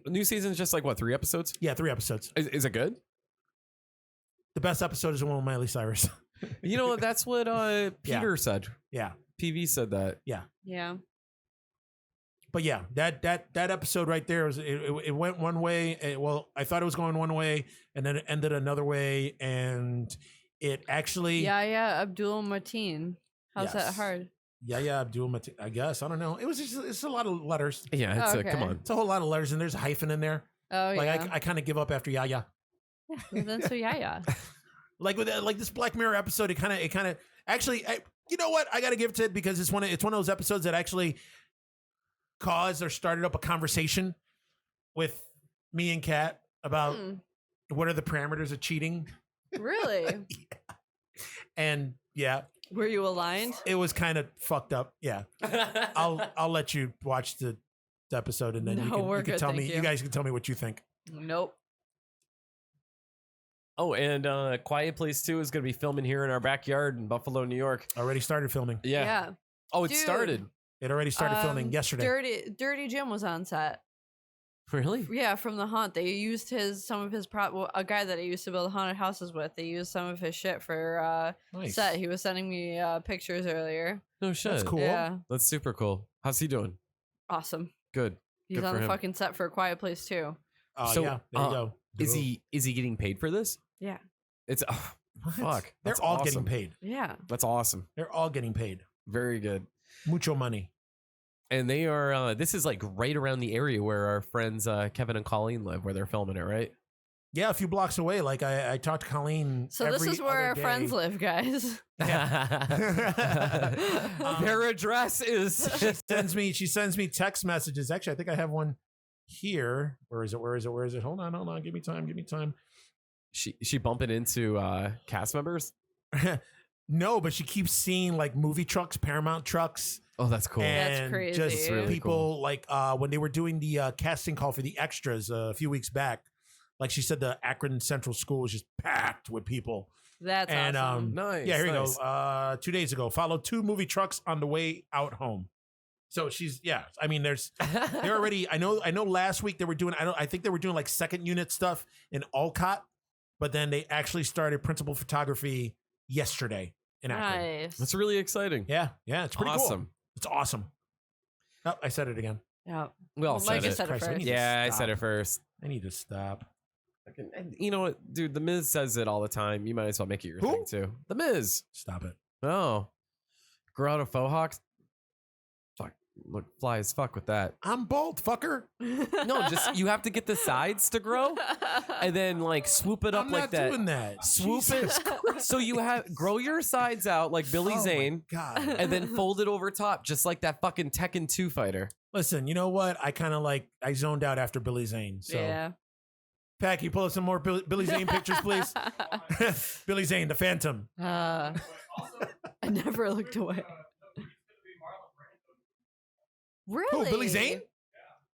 just like what, 3 episodes? Yeah, 3 episodes. Is it good? The best episode is the one with Miley Cyrus. You know, that's what Peter said. Yeah. PV said that. Yeah. Yeah. But yeah, that episode right there was it went one way. I thought it was going one way, and then it ended another way, and it actually Yeah, Abdul Mateen. How's that Yes. hard? Yeah, Abdul Mateen. I guess I don't know. It's a lot of letters. Yeah, Okay. come on. It's a whole lot of letters, and there's a hyphen in there. Oh Like yeah. I kind of give up after yeah. Well, then so yeah. Like with this Black Mirror episode, it kind of actually. You know what? I got to give it to it because it's one of those episodes that actually caused or started up a conversation with me and Kat about what are the parameters of cheating. Really? And yeah, Were you aligned? it was kind of fucked up. Yeah, I'll let you watch the episode and then No, you can we're good, tell me. thank You you. guys can tell me what you think. Nope. Oh, and Quiet Place 2 is going to be filming here in our backyard in Buffalo, New York. Already started filming. Yeah. Oh, it Dude. started. It already started filming yesterday. Dirty Jim was on set. Really? Yeah, from The Haunt. They used some of his a guy that I used to build haunted houses with. They used some of his shit for Nice. set. He was sending me pictures earlier. No shit. That's cool. Yeah, That's super cool. How's he doing? awesome. Good. He's Good on for the him. fucking set for A Quiet Place too. So, Yeah, there you go. Is he getting paid for this? Yeah, It's What? fuck. They're That's all awesome. getting paid. yeah. That's awesome. They're all getting paid. Very good. Mucho money. And they are. This is like right around the area where our friends Kevin and Colleen live, where they're filming it, right? Yeah, a few blocks away. Like I talked to Colleen. So this every is where other our day. friends live, guys. Their address is. She sends me text messages. Actually, I think I have one here. Where is it? Hold on. Give me time. she bumping into cast members. No, but she keeps seeing like movie trucks, Paramount trucks. Oh, that's cool. That's And crazy. just Really people like when they were doing the casting call for the extras a few weeks back. Like she said, the Akron Central School was just packed with people. That's And awesome. Nice. yeah, here nice. you go. 2 days ago, followed 2 movie trucks on the way out home. So I mean, they're already. I know. Last week they were doing. I think they were doing like second unit stuff in Olcott, but then they actually started principal photography yesterday in Akron. Nice. That's really exciting. Yeah, it's pretty cool. Awesome. It's awesome. Oh, I said it again. Yeah. We all Well, said Micah it. said it Christ, I first. need to Yeah, I stop. said it first. I need to stop. You know what, dude? The Miz says it all the time. You might as well make it your Who? thing too. The Miz. Stop it. Oh, grow out a faux hawks. Fuck, look fly as fuck with that. I'm bald, fucker. No, just you have to get the sides to grow, and then like swoop it up I'm like not that. doing that. Swoop Jesus it. So you have grow your sides out like Billy Oh my Zane, God. and then fold it over top, just like that fucking Tekken 2 fighter. Listen, you know what? I kind of I zoned out after Billy Zane. So, Yeah. Pat, can you pull up some more Billy Zane pictures, please? Billy Zane, the Phantom. I never looked away. Really? Who, Billy Zane?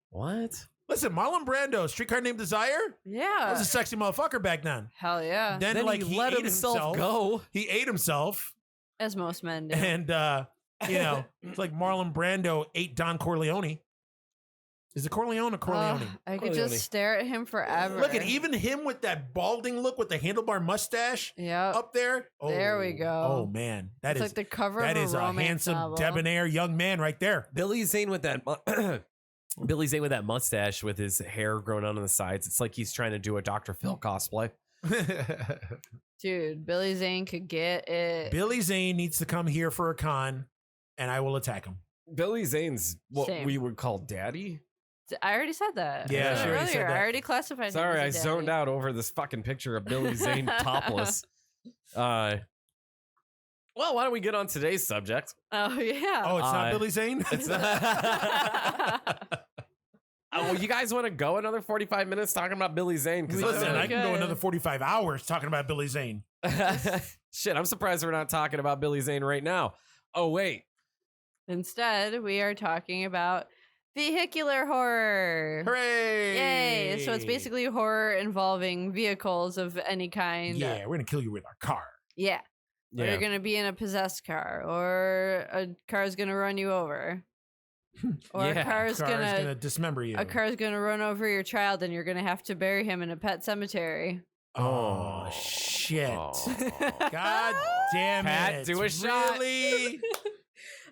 What? Listen, Marlon Brando, Streetcar Named Desire. That Yeah. was a sexy motherfucker back then. Hell yeah. Then, like he let ate himself go. He ate himself, As most men do. and it's like Marlon Brando ate Don Corleone. Is it Corleone or Corleone? I could Corleone. just stare at him forever. Look at even him with that balding look with the handlebar mustache Yep. up there. Oh, There we go. Oh man, It's like the cover of a romance handsome, novel. debonair young man right there. Billy Zane with that. Billy Zane with that mustache with his hair growing out on the sides. It's like he's trying to do a Dr. Phil cosplay. Dude, Billy Zane could get it. Billy Zane needs to come here for a con, and I will attack him. Billy Zane's what Same. we would call daddy. I already said that. Yeah, I she said already said earlier. that. I already classified him Sorry, I as a zoned daddy. out over this fucking picture of Billy Zane topless. Well, why don't we get on today's subject? Oh, yeah. Oh, it's not Billy Zane. It's well, you guys want to go another 45 minutes talking about Billy Zane? Because Listen, I can go Good. another 45 hours talking about Billy Zane. shit, I'm surprised we're not talking about Billy Zane right now. Oh wait, Instead, we are talking about vehicular horror. Hooray! Yay. So it's basically horror involving vehicles of any kind. Yeah, we're gonna kill you with our car. Yeah. Or yeah. you're going to be in a possessed car, or a car is going to run you over. Or a car's gonna dismember you. A car's gonna run over your child, and you're gonna have to bury him in a pet cemetery. Oh shit! God damn Pat, it! do a shot. Really?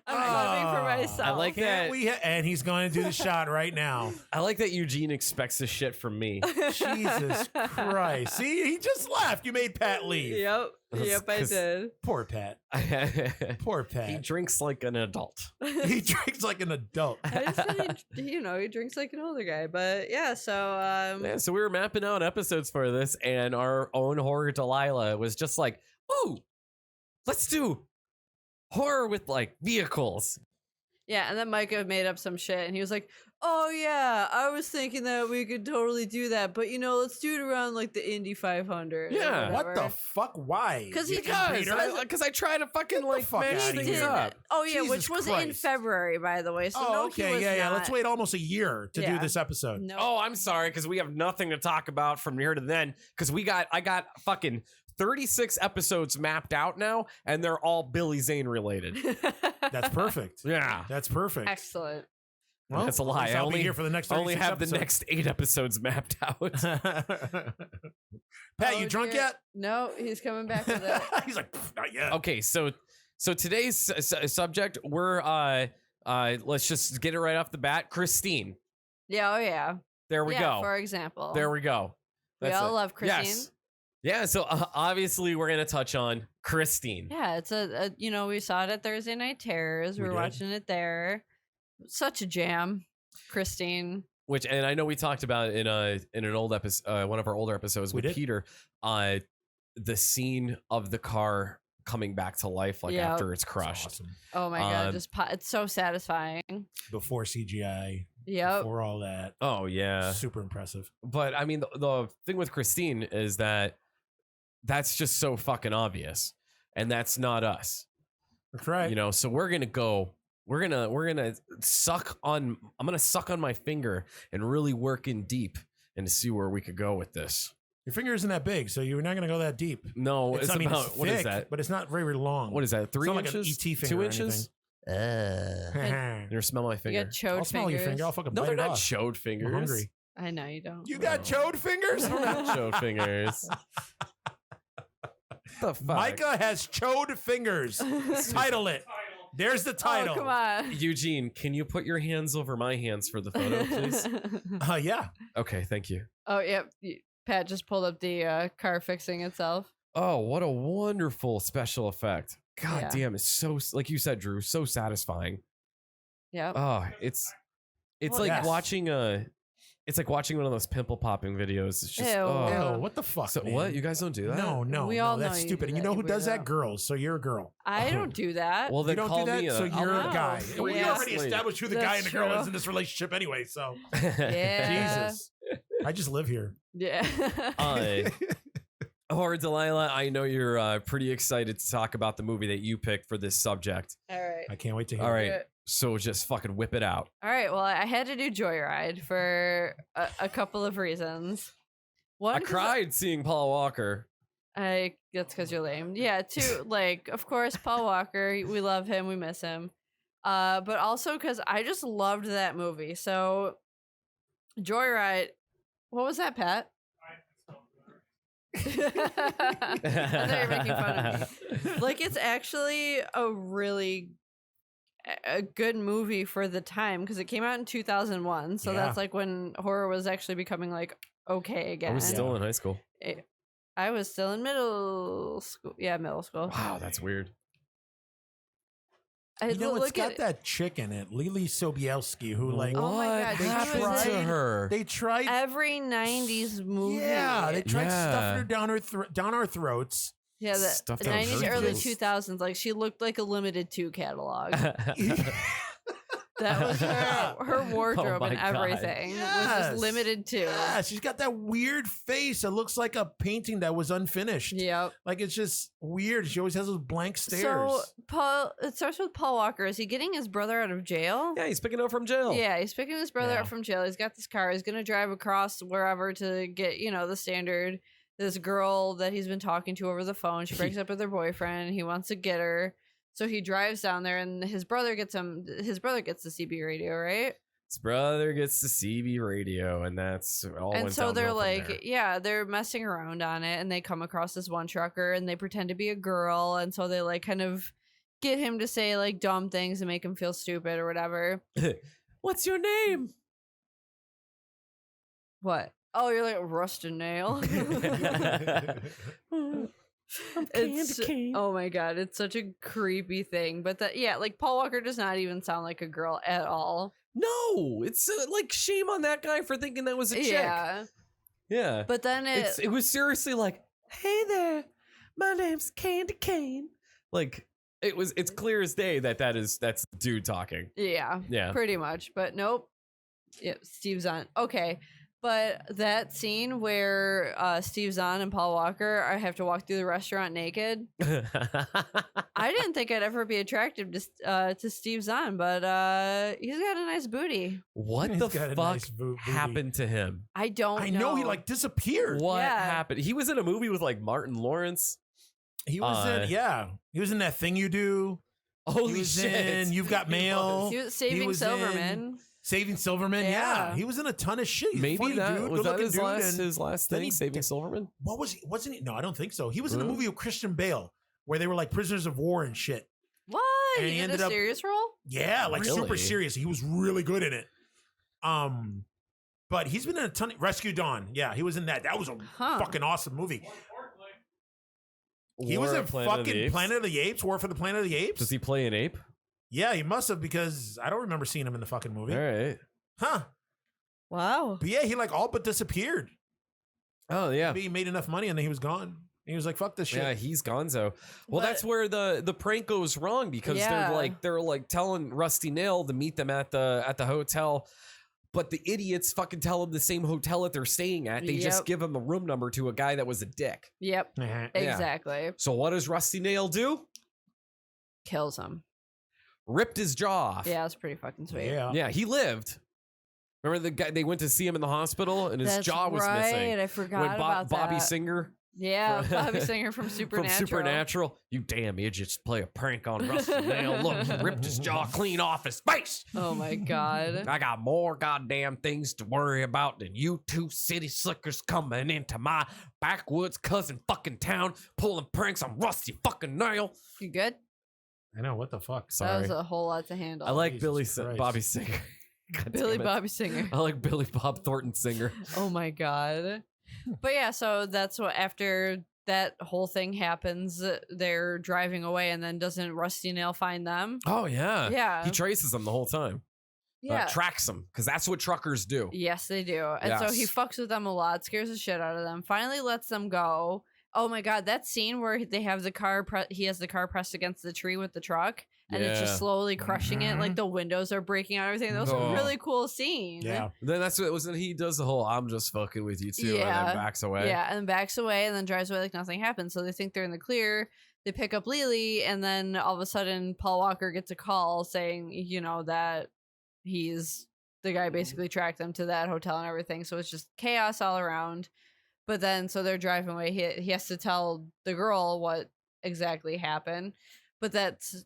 I'm voting for myself. I like that. And he's going to do the shot right now. I like that Eugene expects this shit from me. Jesus Christ! See, he just left. You made Pat leave. Yep, I did. Poor Pat. Poor Pat. He drinks like an adult. He drinks like an adult. I just said he drinks like an older guy. But yeah, so So we were mapping out episodes for this, and our own horror Delilah was just like, "Ooh, let's do horror with like vehicles." Yeah, and then Micah made up some shit, and he was like, "Oh yeah, I was thinking that we could totally do that, but let's do it around like the Indy 500." Yeah. What the fuck? Why? Because I try to fucking like match things up. Oh yeah, Jesus which was in Christ. February, by the way. So no, okay, he was yeah. not. Let's wait almost a year to do this episode. No. Oh, I'm sorry, because we have nothing to talk about from here to then. Because I got fucking 36 episodes mapped out now, and they're all Billy Zane related. That's perfect. Yeah, That's perfect. Excellent. Well, that's a lie. I'll be here for the next. I only 36 have the next 8 episodes mapped out. Pat, you drunk yet? No, he's coming back with it. He's like, not yet. Okay, so today's subject, we're let's just get it right off the bat. Christine. Yeah, oh yeah. There we go. For example. There we go. We all love Christine. Yes. Yeah, so obviously we're gonna touch on Christine. Yeah, it's a we saw it at Thursday Night Terrors. We were watching it there. Such a jam, Christine. And I know we talked about it in an old episode, one of our older episodes with Peter. The scene of the car coming back to life, after it's crushed. Awesome. Oh my god, it's so satisfying. Before CGI. Yep. Before all that. Oh yeah. Super impressive. But I mean, the thing with Christine is that's just so fucking obvious, and that's not us. That's right. So we're gonna suck on. I'm gonna suck on my finger and really work in deep and see where we could go with this. Your finger isn't that big, so you're not going to go that deep. No, it's about thick, what is that? But it's not very long. What is that? 3 it's inches? Like an ET finger 2 inches? You smell my finger. You got chode I'll smell your finger. I'll fucking No, bite they're it not off. chode fingers. I'm hungry. I know you don't. You got chode fingers? I don't have chode fingers. The fuck? Micah has chode fingers. Title it. There's the title. Oh, come on. Eugene, can you put your hands over my hands for the photo, please? Yeah. Okay, thank you. Oh, yep. Pat just pulled up the car fixing itself. Oh, what a wonderful special effect. God Yeah. damn, it's so, like you said, Drew, so satisfying. Yep. Oh, it's Well, like yes. watching it's like watching one of those pimple popping videos. It's just Ew. oh. Ew, what the fuck, So man? what? You guys don't do that? No, We all that's know you stupid. do And you that, know you who does that? weirdo. Girls. So you're a girl. I don't do that. Well, You then don't call do that, me so you're a know. guy. We Yeah. already established who the guy and the That's girl true. is in this relationship anyway, so. Yeah. Jesus. I just live here. Yeah. Horror Delilah, I know you're pretty excited to talk about the movie that you picked for this subject. All right. I can't wait to hear All it. right, so just fucking whip it out. All right. Well, I had to do Joyride for a couple of reasons. One, I 'cause cried seeing Paul Walker. that's because you're lame. Yeah. Two, of course, Paul Walker. We love him. We miss him. But also because I just loved that movie. So, Joyride. What was that, Pat? I thought you were making fun of me. It's actually a good movie for the time because it came out in 2001. So Yeah. that's when horror was actually becoming okay again. I was still in high school. I was still in middle school. Yeah, middle school. Wow, that's weird. It's got that chick in it, Lily Sobielski, who Oh my God, they she was tried in her. They tried every 90s movie. Yeah, they tried stuffing her Yeah. down our throats. Yeah, the Stuffed down 90s, her early throat. 2000s. She looked like a limited 2 catalog. That was her wardrobe my and God. everything. It was Yes. just limited to. Yeah, she's got that weird face. It looks like a painting that was unfinished. Yep. It's just weird. She always has those blank stares. So it starts with Paul Walker. Is he getting his brother out of jail? Yeah, he's picking up from jail. Yeah, he's picking his brother Yeah. up from jail. He's got this car. He's gonna drive across wherever to get, the standard. This girl that he's been talking to over the phone. She breaks up with her boyfriend. He wants to get her. So he drives down there, and his brother gets the CB radio, right? His brother gets the CB radio, and that's all. And went so they're downhill from like, there. yeah, they're messing around on it, and they come across this one trucker, and they pretend to be a girl, and so they like kind of get him to say like dumb things and make him feel stupid or whatever. What's your name? What? Oh, you're like Rustin Nail. Oh my god, it's such a creepy thing. But that, yeah, like Paul Walker does not even sound like a girl at all. No, it's like shame on that guy for thinking that was a chick. Yeah. But then it was seriously like, hey there, my name's Candy Cane. Like it's clear as day that's the dude talking. Yeah, pretty much. But nope. Yep, Steve Zahn. Okay. But that scene where Steve Zahn and Paul Walker have to walk through the restaurant naked, I didn't think I'd ever be attracted to Steve Zahn, but he's got a nice booty. What the fuck happened to him? I don't know. I know he like disappeared. What happened? He was in a movie with like Martin Lawrence. He was he was in That Thing You Do. Holy shit! You've Got Mail. He was Saving Silverman. Saving Silverman, yeah. He was in a ton of shit. He's Maybe funny that dude, was that dude, his last thing, Saving Silverman? What was he? Wasn't he? No, I don't think so. He was in a movie with Christian Bale where they were like prisoners of war and shit. What? And he ended a serious role? Yeah, like super serious. He was really good in it. But he's been in a ton of Rescue Dawn. Yeah, he was in that. That was a fucking awesome movie. He was in fucking Planet of the Apes, War for the Planet of the Apes. Does he play an ape? Yeah, he must have, because I don't remember seeing him in the fucking movie. All right. Huh. Wow. But yeah, he like all but disappeared. Oh, yeah. Maybe he made enough money and then he was gone. He was like, fuck this shit. Yeah, he's gonzo. Well, that's where the prank goes wrong, because they're like telling Rusty Nail to meet them at the hotel. But the idiots fucking tell him the same hotel that they're staying at. They just give him the room number to a guy that was a dick. Yep. Exactly. So what does Rusty Nail do? Kills him. Ripped his jaw off. Yeah, it's pretty fucking sweet. Yeah, he lived. Remember the guy? They went to see him in the hospital, and his jaw was missing. I forgot about Bobby that. Singer. Yeah, Bobby Singer from Supernatural. From Supernatural. You damn idiots play a prank on Rusty Nail. Look, he ripped his jaw clean off his face. Oh my god. I got more goddamn things to worry about than you two city slickers coming into my backwoods cousin fucking town pulling pranks on Rusty fucking Nail. You good? I know, what the fuck. Sorry. That was a whole lot to handle. I like Bobby Singer. Bobby Singer. I like Billy Bob Thornton Singer. Oh my god. But yeah, so that's what, after that whole thing happens, they're driving away, and then doesn't Rusty Nail find them? Oh yeah. Yeah. He traces them the whole time. Yeah. Tracks them, because that's what truckers do. Yes, they do. And so he fucks with them a lot, scares the shit out of them, finally lets them go. Oh my god, that scene where they have the car, he has the car pressed against the tree with the truck, and it's just slowly crushing it, like the windows are breaking out and everything. That was a really cool scene. Yeah. Then that's what it was. And he does the whole "I'm just fucking with you too," and then backs away. Yeah, and then backs away and then drives away like nothing happened. So they think they're in the clear. They pick up Lily, and then all of a sudden Paul Walker gets a call saying, that he's the guy basically tracked them to that hotel and everything. So it's just chaos all around. But then, so they're driving away. He has to tell the girl what exactly happened. But what's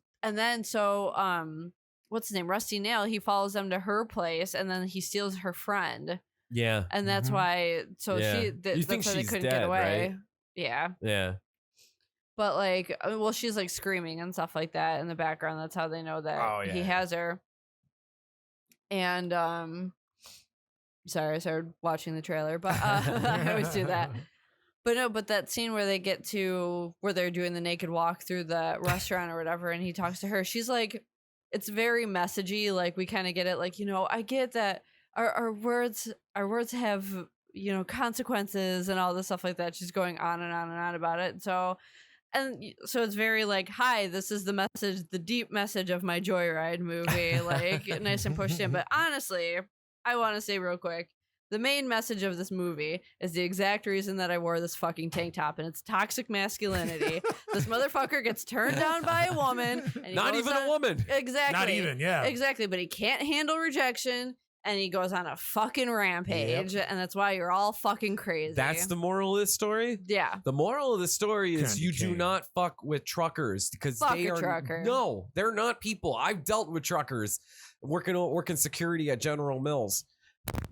his name? Rusty Nail. He follows them to her place, and then he steals her friend. Yeah. And that's why. So you that's think why they she's couldn't dead, get away. right? Yeah. Yeah. But like, well, she's like screaming and stuff like that in the background. That's how they know that he has her. And sorry, I started watching the trailer, but I always do that. But that scene where they get to where they're doing the naked walk through the restaurant or whatever, and he talks to her, she's like, it's very messagey. Like, we kind of get it. Like, I get that our words have, consequences and all this stuff like that. She's going on and on and on about it. So it's very like, hi, this is the message, the deep message of my Joyride movie, like nice and pushed in. But honestly, I want to say real quick, the main message of this movie is the exact reason that I wore this fucking tank top, and it's toxic masculinity. This motherfucker gets turned down by a woman. And Not even a woman. Exactly. Not even, yeah. Exactly, but he can't handle rejection, and he goes on a fucking rampage, and that's why you're all fucking crazy. That's the moral of this story? Yeah. The moral of the story is Candy you do cane. not fuck with truckers because Fuck they a are trucker. no, they're not people. I've dealt with truckers working security at General Mills.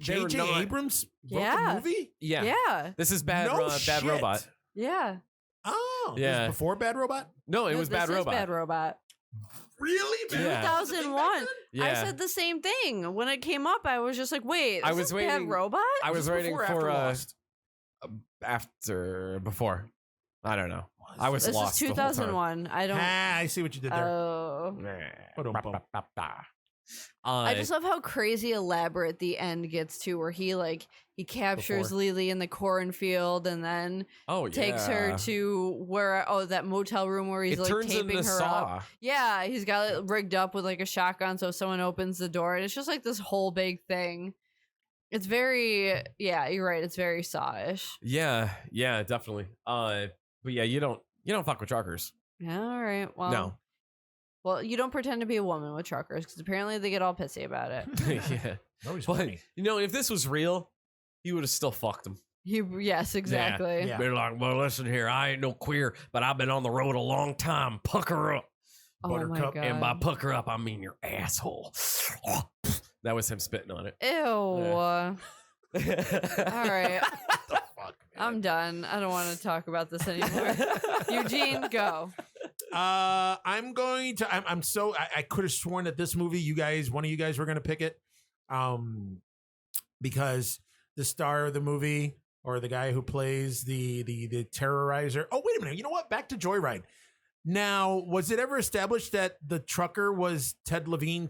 They're J.J. not- Abrams wrote Yeah. the movie? Yeah. Yeah. This is Bad No Bad shit. Robot. Yeah. Oh, Yeah. It was before Bad Robot? No, it No, was this Bad is Robot. Bad Robot. Really? Bad Yeah. Robot was a thing back 2001. then? Yeah. I said the same thing. When it came up, I was just like, wait, I this was is waiting- Bad Robot? I was Just waiting before or for after Lost? before. I don't know. I was This lost is the whole time. 2001. I don't. I see what you did there. Oh. I just love how crazy elaborate the end gets to, where he captures Before. Lily in the cornfield and then takes her to that motel room where he's it like turns taping into her Saw. up. Yeah, he's got it rigged up with like a shotgun, so if someone opens the door, and it's just like this whole big thing. It's very, yeah, you're right. It's very Saw-ish. Yeah, definitely. But yeah, you don't fuck with truckers. Yeah, all right. Well, No. Well, you don't pretend to be a woman with truckers because apparently they get all pissy about it. Yeah. Always But funny. if this was real, he would have still fucked him. Yes, exactly. Yeah. Be like, well, listen here, I ain't no queer, but I've been on the road a long time. Pucker up. Oh my Buttercup, god. And by pucker up, I mean your asshole. That was him spitting on it. Ew. Yeah. All right. What the fuck, man? I'm done. I don't want to talk about this anymore. Eugene, go. I'm going to. I could have sworn that this movie, one of you guys were going to pick it, because the star of the movie, or the guy who plays the terrorizer. Oh, wait a minute. You know what? Back to Joyride. Now, was it ever established that the trucker was Ted Levine,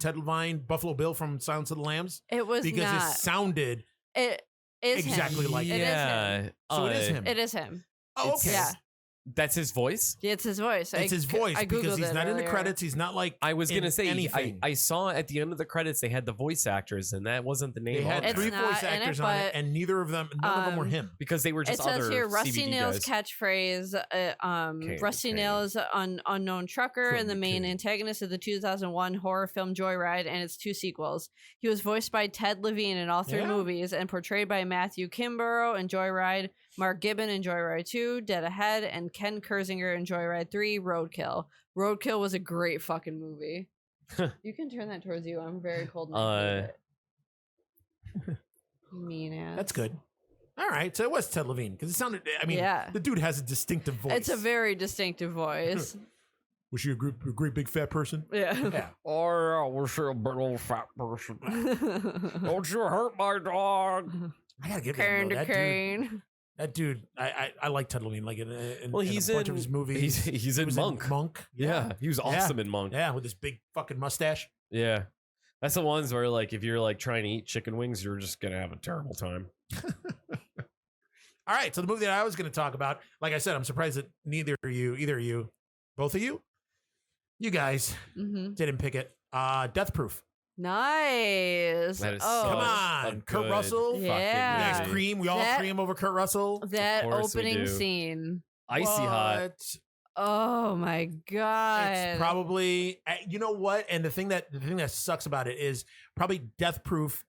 Buffalo Bill from Silence of the Lambs? It was Because not. it sounded. It is exactly him. like It is him. So it is him. It is him. Oh, okay. Yeah. That's his voice? It's his voice. It's his voice I because Googled he's it not in the earlier. credits. He's not like. I was going to in say, anything. I saw at the end of the credits, they had the voice actors, and that wasn't the name They had on It's three there. not voice in it, actors on it, but, and none of them were him. Because they were It just says other here, Rusty CBD Nail's guys. catchphrase, Rusty Cane. Nail's unknown trucker and the main Cane. antagonist of the 2001 horror film Joyride and its two sequels. He was voiced by Ted Levine in all three Yeah. movies and portrayed by Matthew Kimbrough in Joyride, Mark Gibbon in Joyride 2, Dead Ahead, and Ken Kersinger in Joyride 3, Roadkill. Roadkill was a great fucking movie. You can turn that towards you. I'm very cold. And I hate it. Mean ass. That's good. All right, so it was Ted Levine because it sounded. I mean, Yeah. the dude has a distinctive voice. It's a very distinctive voice. Was she a great big fat person? Yeah. Yeah. Oh, yeah, we're sure a big old fat person. Don't you hurt my dog. I gotta give Cane it to that dude. cane. That dude, I like Ted Levine. Like in Well, in he's a bunch of in- his movies. he's He in was Monk. Monk. Yeah, he was awesome in Monk. Yeah, with his big fucking mustache. Yeah. That's the ones where, like, if you're, like, trying to eat chicken wings, you're just going to have a terrible time. All right, so the movie that I was going to talk about, like I said, I'm surprised that either of you, both of you guys Mm-hmm. didn't pick it. Death Proof. Nice. That is oh, Come such on, a Kurt good Russell. fucking Yeah. You guys movie. cream. We all That- cream over Kurt Russell. that course we opening do. scene. Icy hot. What? Oh my god. It's probably, you know what? And the thing that sucks about it is probably Death Proof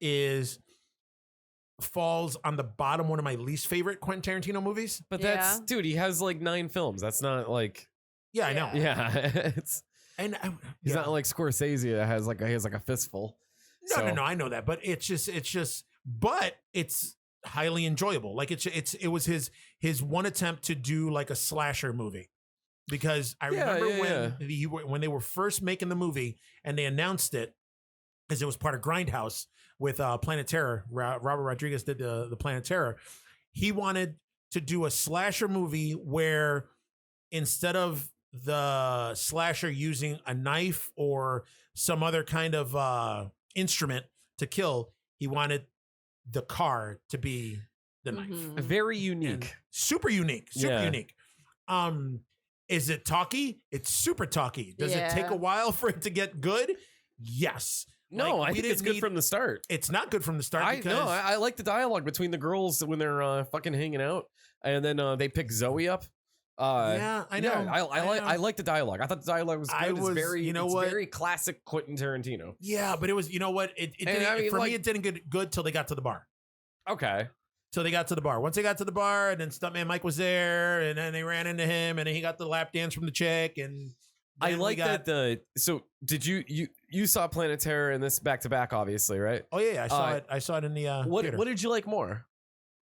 falls on the bottom one of my least favorite Quentin Tarantino movies. But that's, Yeah. dude, he has, like, 9 films. That's not, like, Yeah, I know. yeah. It's And He's yeah. not like Scorsese that has, like, he has, like, a fistful. No, I know that, but it's just, but it's highly enjoyable. Like it was his one attempt to do like a slasher movie, because I remember when they were first making the movie and they announced it, because it was part of Grindhouse with Planet Terror. Robert Rodriguez did the Planet Terror. He wanted to do a slasher movie where instead of the slasher using a knife or some other kind of instrument to kill, he wanted the car to be the knife. Mhm. Very And unique. super unique. Yeah. Is it talky? It's super talky. Does it take Yeah. a while for it to get good? Yes. No, Like, I we think it's didn't good from the start. It's not good from the start I because I like the dialogue between the girls when they're fucking hanging out, and then they pick Zoe up. Yeah, I know. I like the dialogue. I thought the dialogue was good. It's very, very classic Quentin Tarantino. Yeah, but it was, you know what? It didn't, for me, it didn't get good till they got to the bar. Okay. So they got to the bar. Once they got to the bar, and then Stuntman Mike was there, and then they ran into him, and then he got the lap dance from the chick, and I like that. So did you saw Planet Terror in this back to back, obviously, right? Oh yeah, I saw it. I saw it in the theater. What did you like more?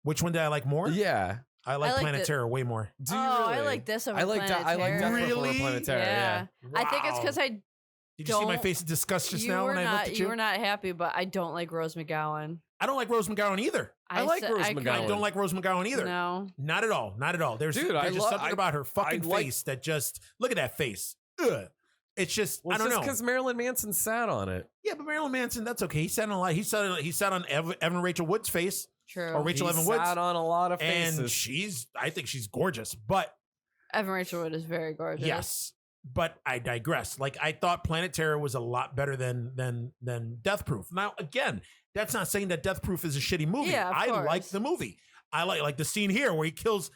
Which one did I like more? Yeah. I like Planet Terror way more. Do you really? I like this over I like Planet Terror. I like that over Really? Planet Terror. Yeah. Wow. I think it's because I Did you see my face of disgust just now when I looked at you? You were not happy, but I don't like Rose McGowan. I don't like Rose McGowan either. I like Rose McGowan. I don't like Rose McGowan either. No. Not at all. Not at all. There's just something about her fucking face that just, look at that face. Ugh. It's just, I don't know. Because Marilyn Manson sat on it. Yeah, but Marilyn Manson, that's okay. He sat on a lot. He sat on Evan Rachel Wood's face. True. Or Rachel Evan Wood's. Sat on a lot of faces. And I think she's gorgeous. But Evan Rachel Wood is very gorgeous. yes. But I digress. Like, I thought Planet Terror was a lot better than Death Proof. Now, again, that's not saying that Death Proof is a shitty movie. Yeah, I course. like the movie. I like the scene here where he kills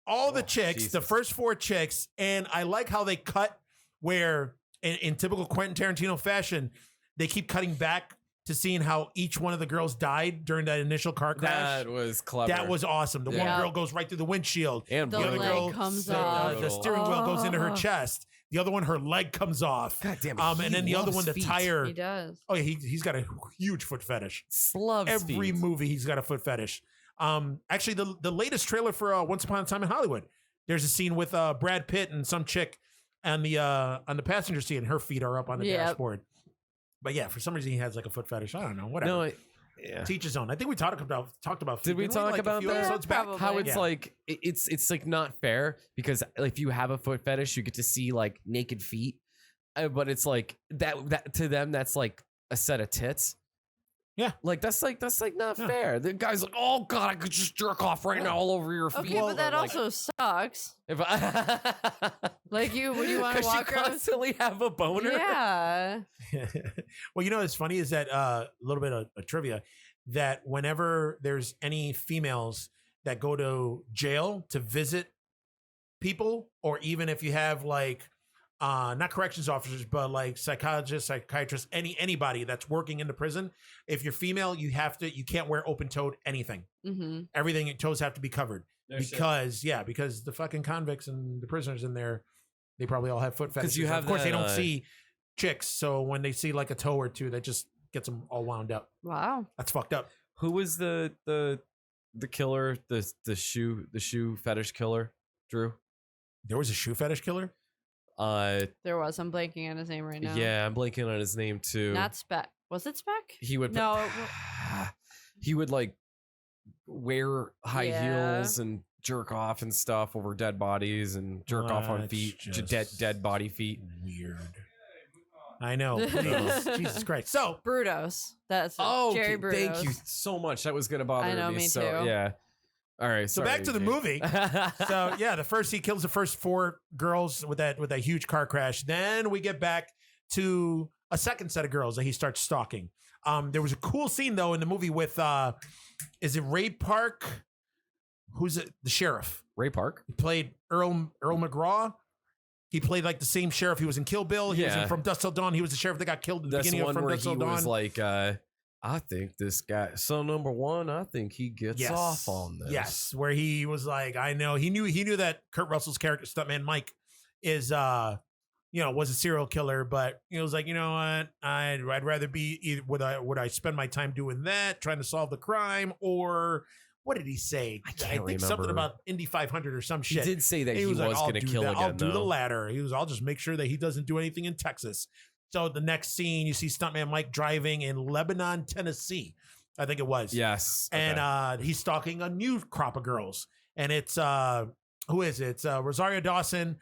all the chicks, Jesus. the first 4 chicks, and I like how they cut where, in typical Quentin Tarantino fashion, they keep cutting back to seeing how each one of the girls died during that initial car crash. That was clever. That was awesome. The one girl goes right through the windshield. And The the other leg girl comes off. The steering wheel goes into her Oh. chest. The other one, her leg comes off. God damn it. And then the other one, the tire. He does. Oh yeah, he's got a huge foot fetish. Loves Every feet. movie, he's got a foot fetish. Actually, the latest trailer for Once Upon a Time in Hollywood, there's a scene with Brad Pitt and some chick on the passenger seat, and her feet are up on the dashboard. But yeah, for some reason he has like a foot fetish. I don't know. Whatever. No, yeah. Teach his own. I think we talked about. Feet, Did we didn't talk like about a few that? episodes back? Probably. How it's Yeah. like it's like not fair because if you have a foot fetish, you get to see like naked feet, but it's like that to them that's like a set of tits. Yeah, like that's not fair. The guy's like, oh god, I could just jerk off right now all over your feet. Okay, but that also sucks. If I, Like when you want to because you walk around. constantly have a boner. Yeah. Well, you know what's funny is that a little bit of trivia that whenever there's any females that go to jail to visit people, or even if you have like not corrections officers, but like psychologists, psychiatrists, anybody that's working in the prison, if you're female, you can't wear open-toed anything. Mm-hmm. Everything, your toes have to be covered. Because the fucking convicts and the prisoners in there, they probably all have foot fetishes. you have of course, they that, don't see chicks, so when they see like a toe or two, that just gets them all wound up. Wow. That's fucked up. Who was the killer? The shoe fetish killer? Drew. There was a shoe fetish killer. There was. I'm blanking on his name right now. Yeah, I'm blanking on his name too. Not Spec. Was it Spec? He would No. he would like wear high heels and jerk off and stuff over dead bodies and jerk off on feet, dead body feet. Weird. I know. Please. Jesus Christ. So Brutos. That's Jerry Brutos. Thank you so much. That was gonna bother I know, me. me So too. yeah. All right. So sorry, back to the Jake. movie. So yeah, he kills the first 4 girls with that huge car crash. Then we get back to a second set of girls that he starts stalking. There was a cool scene though in the movie with is it Ray Park? Who's it? The sheriff. Ray Park. He played Earl McGraw. He played like the same sheriff. He was in Kill Bill. He was in From Dusk Till Dawn. He was the sheriff that got killed in the That's beginning one of From where Dusk he Till Dawn. was like, I think this guy, son number 1, I think he gets off on this. Yes, where he was like, I know. He knew that Kurt Russell's character, Stuntman Mike, is was a serial killer, but he was like, you know what? I'd rather be either would I spend my time doing that, trying to solve the crime, or what did he say? I can't think remember. Something about Indy 500 or some shit. He did say that he was like, going to kill again. I'll do the though. latter. I'll just make sure that he doesn't do anything in Texas. So the next scene, you see Stuntman Mike driving in Lebanon, Tennessee. I think it was. Yes. And he's stalking a new crop of girls. And it's who is it? It's Rosario Dawson,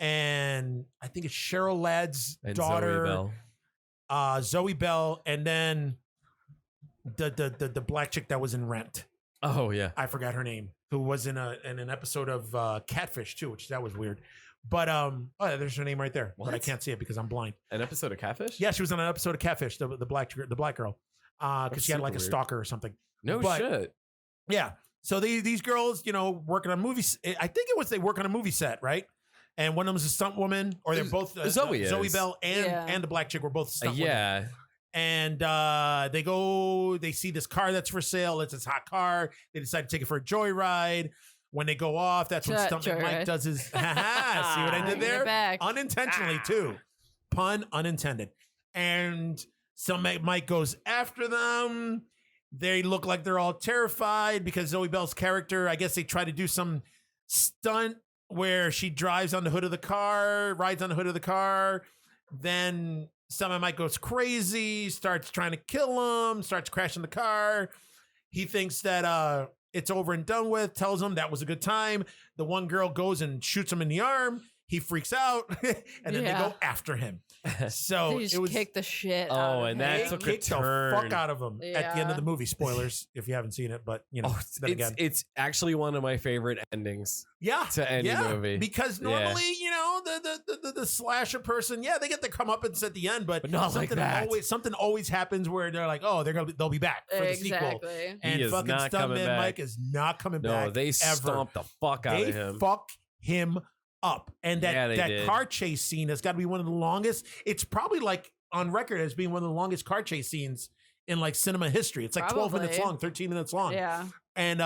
and I think it's Cheryl Ladd's and daughter, Zoe Bell, and then the black chick that was in Rent. Oh yeah, I forgot her name. Who was in an episode of Catfish too, which that was weird. But there's her name right there. What? But I can't see it because I'm blind. an episode of Catfish. Yeah, she was on an episode of Catfish, the black girl, because she had like a super weird. stalker or something. No but- shit. Yeah. So these girls, working on movies. I think it was they work on a movie set, right? And one of them is a stunt woman, or they're both Zoe Bell and the black chick were both stunt women. And they see this car that's for sale. It's this hot car. They decide to take it for a joyride. When they go off, that's when Stuntman Mike does his. See what I did there? Unintentionally too. Pun unintended. And Stuntman Mike goes after them. They look like they're all terrified because Zoe Bell's character, I guess they try to do some stunt where she drives on the hood of the car, rides on the hood of the car. Then Stuntman Mike goes crazy, starts trying to kill him, starts crashing the car. He thinks that it's over and done with, tells him that was a good time. The one girl goes and shoots him in the arm. He freaks out, and then they go after him. So it was kick the shit. And that took a turn. The fuck out of him at the end of the movie. Spoilers if you haven't seen it, but it's actually one of my favorite endings. To end a movie because normally the slasher person, they get the comeuppance at the end, but not like that. Something always happens where they're like, oh, they'll be back for the sequel. And fucking Stuntman Mike is not coming back. No, they stomp the fuck out of him. They fuck him up. And that car chase scene has got to be one of the longest. It's probably like on record as being one of the longest car chase scenes in like cinema history. It's like 12 minutes long, 13 minutes long. Yeah. And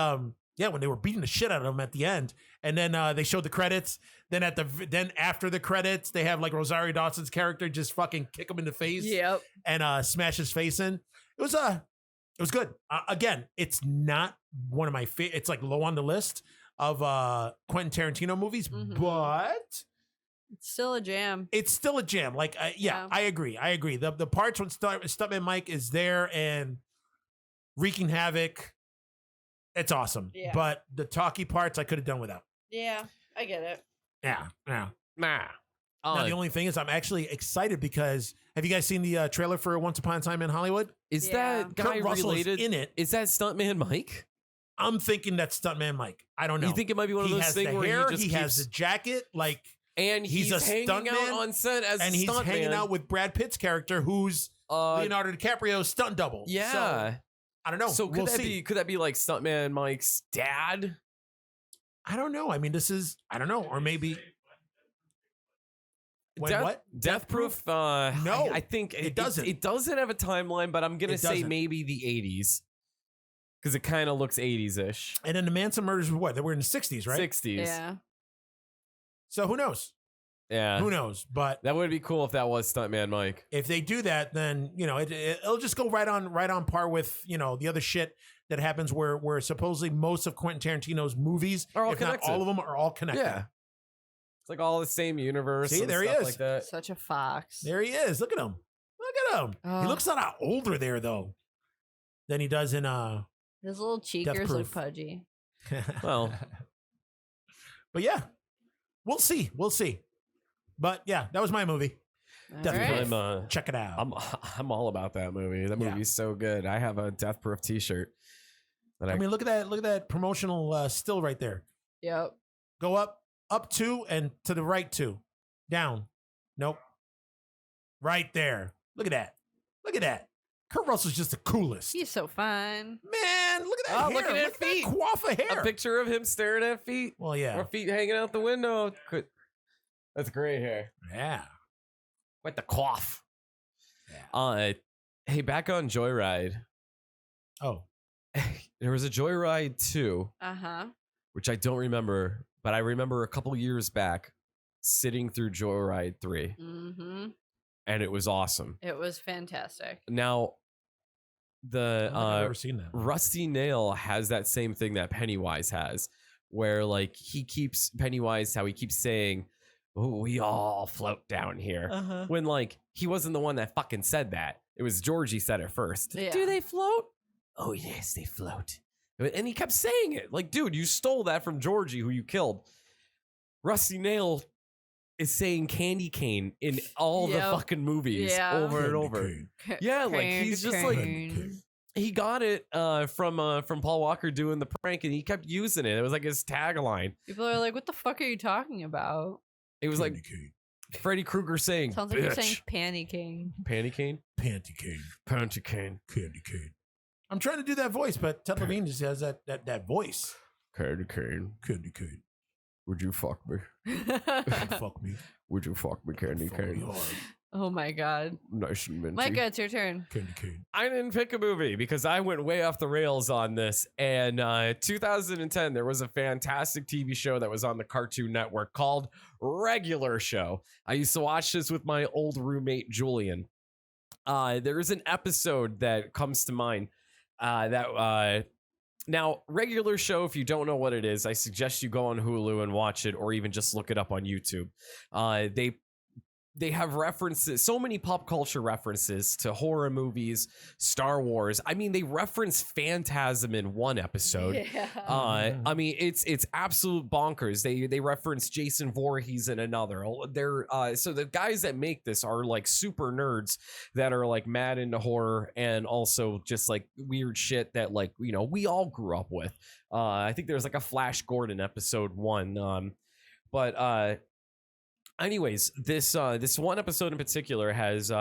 when they were beating the shit out of him at the end, and then they showed the credits. Then after the credits, they have like Rosario Dawson's character just fucking kick him in the face. Yep. And smash his face in. It was good. Again, it's not one of my favorite. It's like low on the list of Quentin Tarantino movies, but it's still a jam. It's still a jam. Like, I agree. The parts when Stuntman Mike is there and wreaking havoc, it's awesome. Yeah. But the talky parts I could have done without. Yeah, I get it. Yeah. Nah. Now, the only thing is I'm actually excited because have you guys seen the trailer for Once Upon a Time in Hollywood? Is that guy related in it? Is that Stuntman Mike? I'm thinking that's Stuntman Mike. I don't know. You think it might be one of those things where he has the jacket, and he's a hanging out on set as and he's hanging out with Brad Pitt's character, who's Leonardo DiCaprio's stunt double. Yeah, so, I don't know. So could that be like Stuntman Mike's dad? I don't know. I mean, I don't know, or maybe. Death Proof? No, I think it doesn't. It doesn't have a timeline, but I'm gonna say maybe the 80s. Because it kind of looks 80s-ish. And then the Manson murders were what? They were in the 60s, right? 60s. Yeah. So who knows? Yeah. Who knows? But that would be cool if that was Stuntman Mike. If they do that, then, it'll just go right on par with, the other shit that happens where supposedly most of Quentin Tarantino's movies, are all if connected. not all of them, are all connected. Yeah. It's like all the same universe. See, there he is. Like that. Such a fox. There he is. Look at him. He looks a lot older there, though, than he does in his little cheekers look pudgy. Well, but yeah, we'll see. But yeah, that was my movie. Definitely check it out. I'm all about that movie. That movie's so good. I have a Death Proof T-shirt. I mean, look at that promotional still right there. Yep. Go up 2 and to the right 2, down. Nope. Right there. Look at that. Kurt Russell's just the coolest. He's so fun. Man, look at that hair. Look at that feet. That coif of hair. A picture of him staring at feet. Well, yeah. Or feet hanging out the window. That's great hair. Yeah. With the coif. Yeah. Hey, back on Joyride. Oh. There was a Joyride 2. Uh-huh. Which I don't remember, but I remember a couple years back sitting through Joyride 3. Mm-hmm. And it was awesome. It was fantastic. Now, I've never seen that. Rusty Nail has that same thing that Pennywise has, where like Pennywise keeps saying, "Oh, we all float down here," when like he wasn't the one that fucking said that. It was Georgie said it first. Yeah. Do they float? Oh yes, they float. And he kept saying it. Like, dude, you stole that from Georgie, who you killed. Rusty Nail is saying candy cane in all the fucking movies over and over. Yeah, like he's just like he got it from Paul Walker doing the prank, and he kept using it. It was like his tagline. People are like, "What the fuck are you talking about?" It was like Freddy Krueger saying, "Sounds like you're saying panty cane." Panty cane. Panty cane. Panty cane. Candy cane. I'm trying to do that voice, but Ted Levine just has that voice. Candy cane. Candy cane. Would you fuck me? Fuck me. Would you fuck me, candy cane? Oh my God. Nice and minty. Micah, it's your turn. Candy cane. I didn't pick a movie because I went way off the rails on this. And 2010, there was a fantastic TV show that was on the Cartoon Network called Regular Show. I used to watch this with my old roommate, Julian. There is an episode that comes to mind now, Regular Show, if you don't know what it is, I suggest you go on Hulu and watch it, or even just look it up on YouTube. They have references, so many pop culture references to horror movies, Star Wars. I mean, they reference Phantasm in one episode. Yeah. I mean, it's absolute bonkers. They reference Jason Voorhees in another. They're so the guys that make this are like super nerds that are like mad into horror and also just like weird shit that like, you know, we all grew up with. I think there's like a Flash Gordon episode 1. Anyways, this one episode in particular has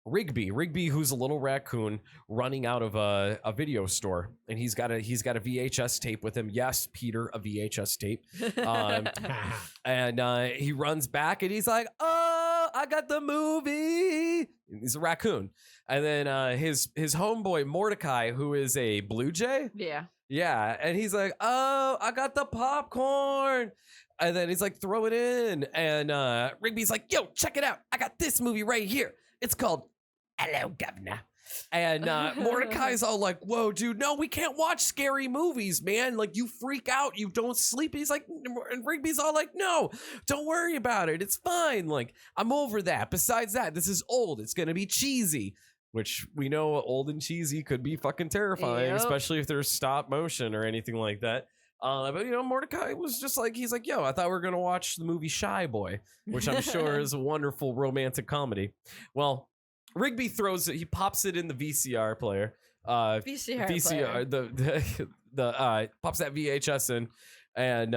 Rigby, who's a little raccoon running out of a video store, and he's got a VHS tape with him. Yes, Peter, a VHS tape. And he runs back and he's like, "Oh, I got the movie." He's a raccoon, and then his homeboy Mordecai, who is a blue jay. Yeah, and he's like, "Oh, I got the popcorn." And then he's like, "Throw it in." And Rigby's like, "Yo, check it out. I got this movie right here. It's called Hello, Governor." And Mordecai's all like, "Whoa, dude, no, we can't watch scary movies, man. Like, you freak out. You don't sleep." And he's like, and Rigby's all like, "No, don't worry about it. It's fine. Like, I'm over that. Besides that, this is old. It's going to be cheesy." Which we know old and cheesy could be fucking terrifying, especially if there's stop motion or anything like that. But you know, Mordecai was just like, he's like, "Yo, I thought we were gonna watch the movie Shy Boy," which I'm sure is a wonderful romantic comedy. Well, Rigby throws it, he pops it in the VCR player. VCR the pops that VHS in, and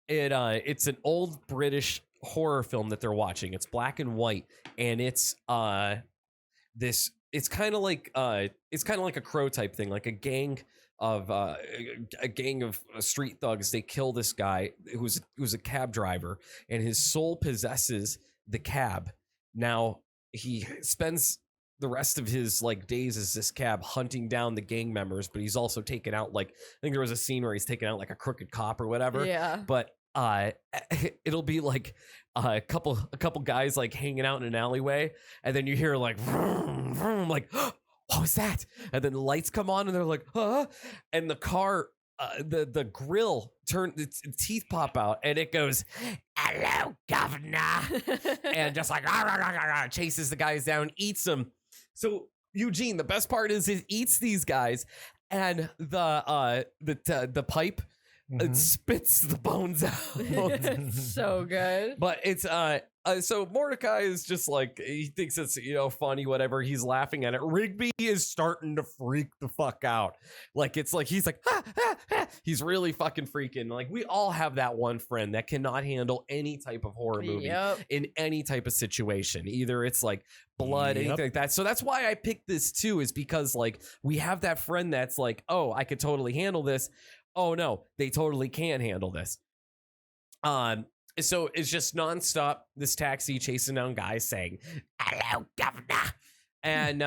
it's an old British horror film that they're watching. It's black and white, and it's it's kind of like a Crow type thing, like a gang of street thugs. They kill this guy who's a cab driver, and his soul possesses the cab. Now he spends the rest of his like days as this cab hunting down the gang members, but he's also taken out, like, I think there was a scene where he's taken out like a crooked cop or whatever. Yeah. But it'll be like a couple guys like hanging out in an alleyway, and then you hear like vroom, vroom, like, what was that? And then the lights come on and they're like, huh? And the car, the grill its teeth pop out and it goes, "Hello, Governor," and just like rah, rah, rah, rah, rah, chases the guys down, eats them. So Eugene, the best part is it eats these guys, and the pipe, it spits the bones out. So good. But it's so Mordecai is just like, he thinks it's, you know, funny, whatever. He's laughing at it. Rigby is starting to freak the fuck out. Like, it's like he's like, ah, ah, ah. He's really fucking freaking. Like, we all have that one friend that cannot handle any type of horror movie in any type of situation. Either it's like blood, anything like that. So that's why I picked this too, is because like we have that friend that's like, "Oh, I could totally handle this." Oh no, they totally can't handle this. So it's just nonstop this taxi chasing down guys saying, "Hello, Governor." And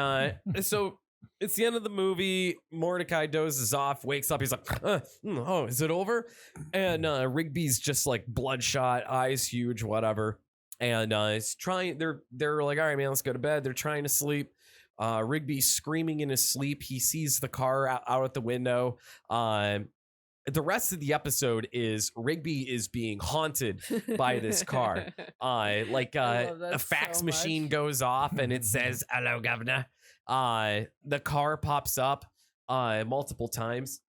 so it's the end of the movie. Mordecai dozes off, wakes up. He's like, "Oh, is it over?" And Rigby's just like bloodshot, eyes huge, whatever. And it's trying. They're like, "All right, man, let's go to bed." They're trying to sleep. Rigby's screaming in his sleep. He sees the car out at the window. The rest of the episode is Rigby is being haunted by this car. A fax machine goes off and it says, "Hello, Governor." The car pops up multiple times.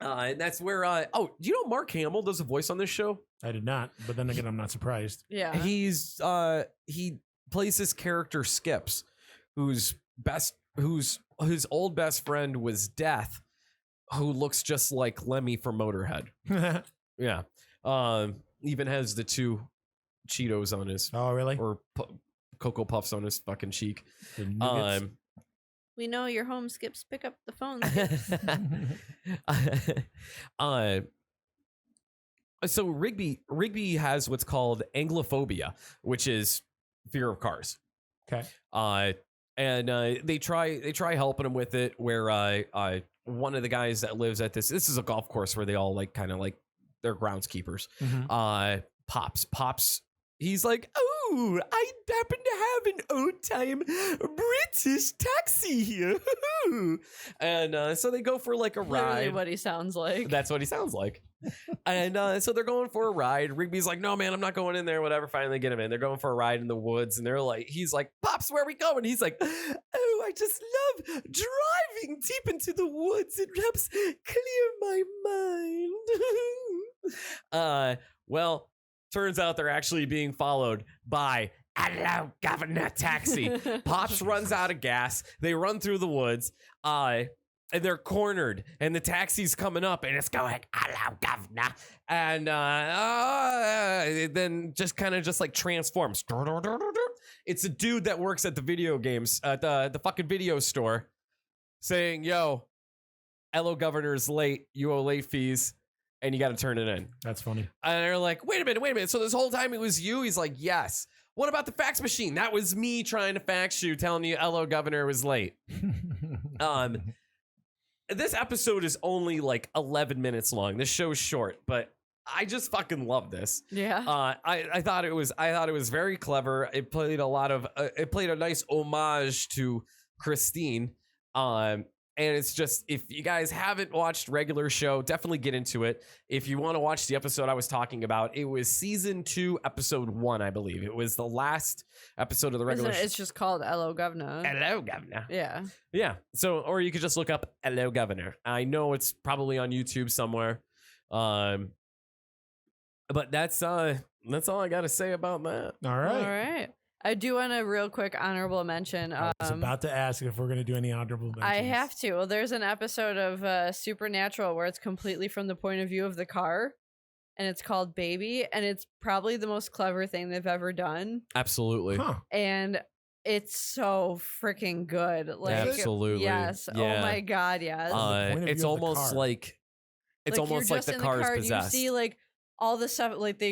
And that's where, do you know Mark Hamill does a voice on this show? I did not, but then again, I'm not surprised. Yeah. He plays this character Skips, whose his old best friend was Death, who looks just like Lemmy from Motorhead. Yeah. Even has the two Cheetos on his. Oh, really? Or Cocoa Puffs on his fucking cheek. We know your home skips. Pick up the phone. So Rigby has what's called anglophobia, which is fear of cars. Okay. And they try helping him with it. Where one of the guys that lives at this is a golf course where they all like kind of like they're groundskeepers. Mm-hmm. Pops. He's like, oh, I happen to have an old-time British taxi here. And so they go for like a ride. Literally what he sounds like. That's what he sounds like. And so they're going for a ride. Rigby's like, no, man, I'm not going in there. Whatever. Finally get him in. They're going for a ride in the woods. And they're like, he's like, Pops, where are we going? He's like, oh, I just love driving deep into the woods. It helps clear my mind. Well, turns out they're actually being followed by Hello Governor Taxi. Pops runs out of gas. They run through the woods. And they're cornered, and the taxi's coming up, and it's going, hello, governor. And then just kind of just like transforms. It's a dude that works at the video games, at the fucking video store, saying, yo, hello, governor's late. You owe late fees, and you got to turn it in. That's funny. And they're like, wait a minute. So this whole time it was you? He's like, yes. What about the fax machine? That was me trying to fax you, telling you hello, governor was late. This episode is only like 11 minutes long. This show's short, but I just fucking love this. Yeah. I thought it was very clever. It played a nice homage to Christine. And it's just, if you guys haven't watched regular show, definitely get into it. If you want to watch the episode I was talking about, it was season 2, episode 1, I believe. It was the last episode of the regular show. It's just called Hello Governor. Hello, Governor. Yeah. Yeah. So, or you could just look up Hello, Governor. I know it's probably on YouTube somewhere. But that's all I got to say about that. All right. All right. I do want a real quick honorable mention. I was about to ask if we're going to do any honorable mentions. I have to. Well, there's an episode of Supernatural where it's completely from the point of view of the car, and it's called Baby, and it's probably the most clever thing they've ever done. Absolutely. Huh. And it's so freaking good. Like, absolutely. Yes. Yeah. Oh my God. Yes. It's almost like the car is possessed. You see like all the stuff, like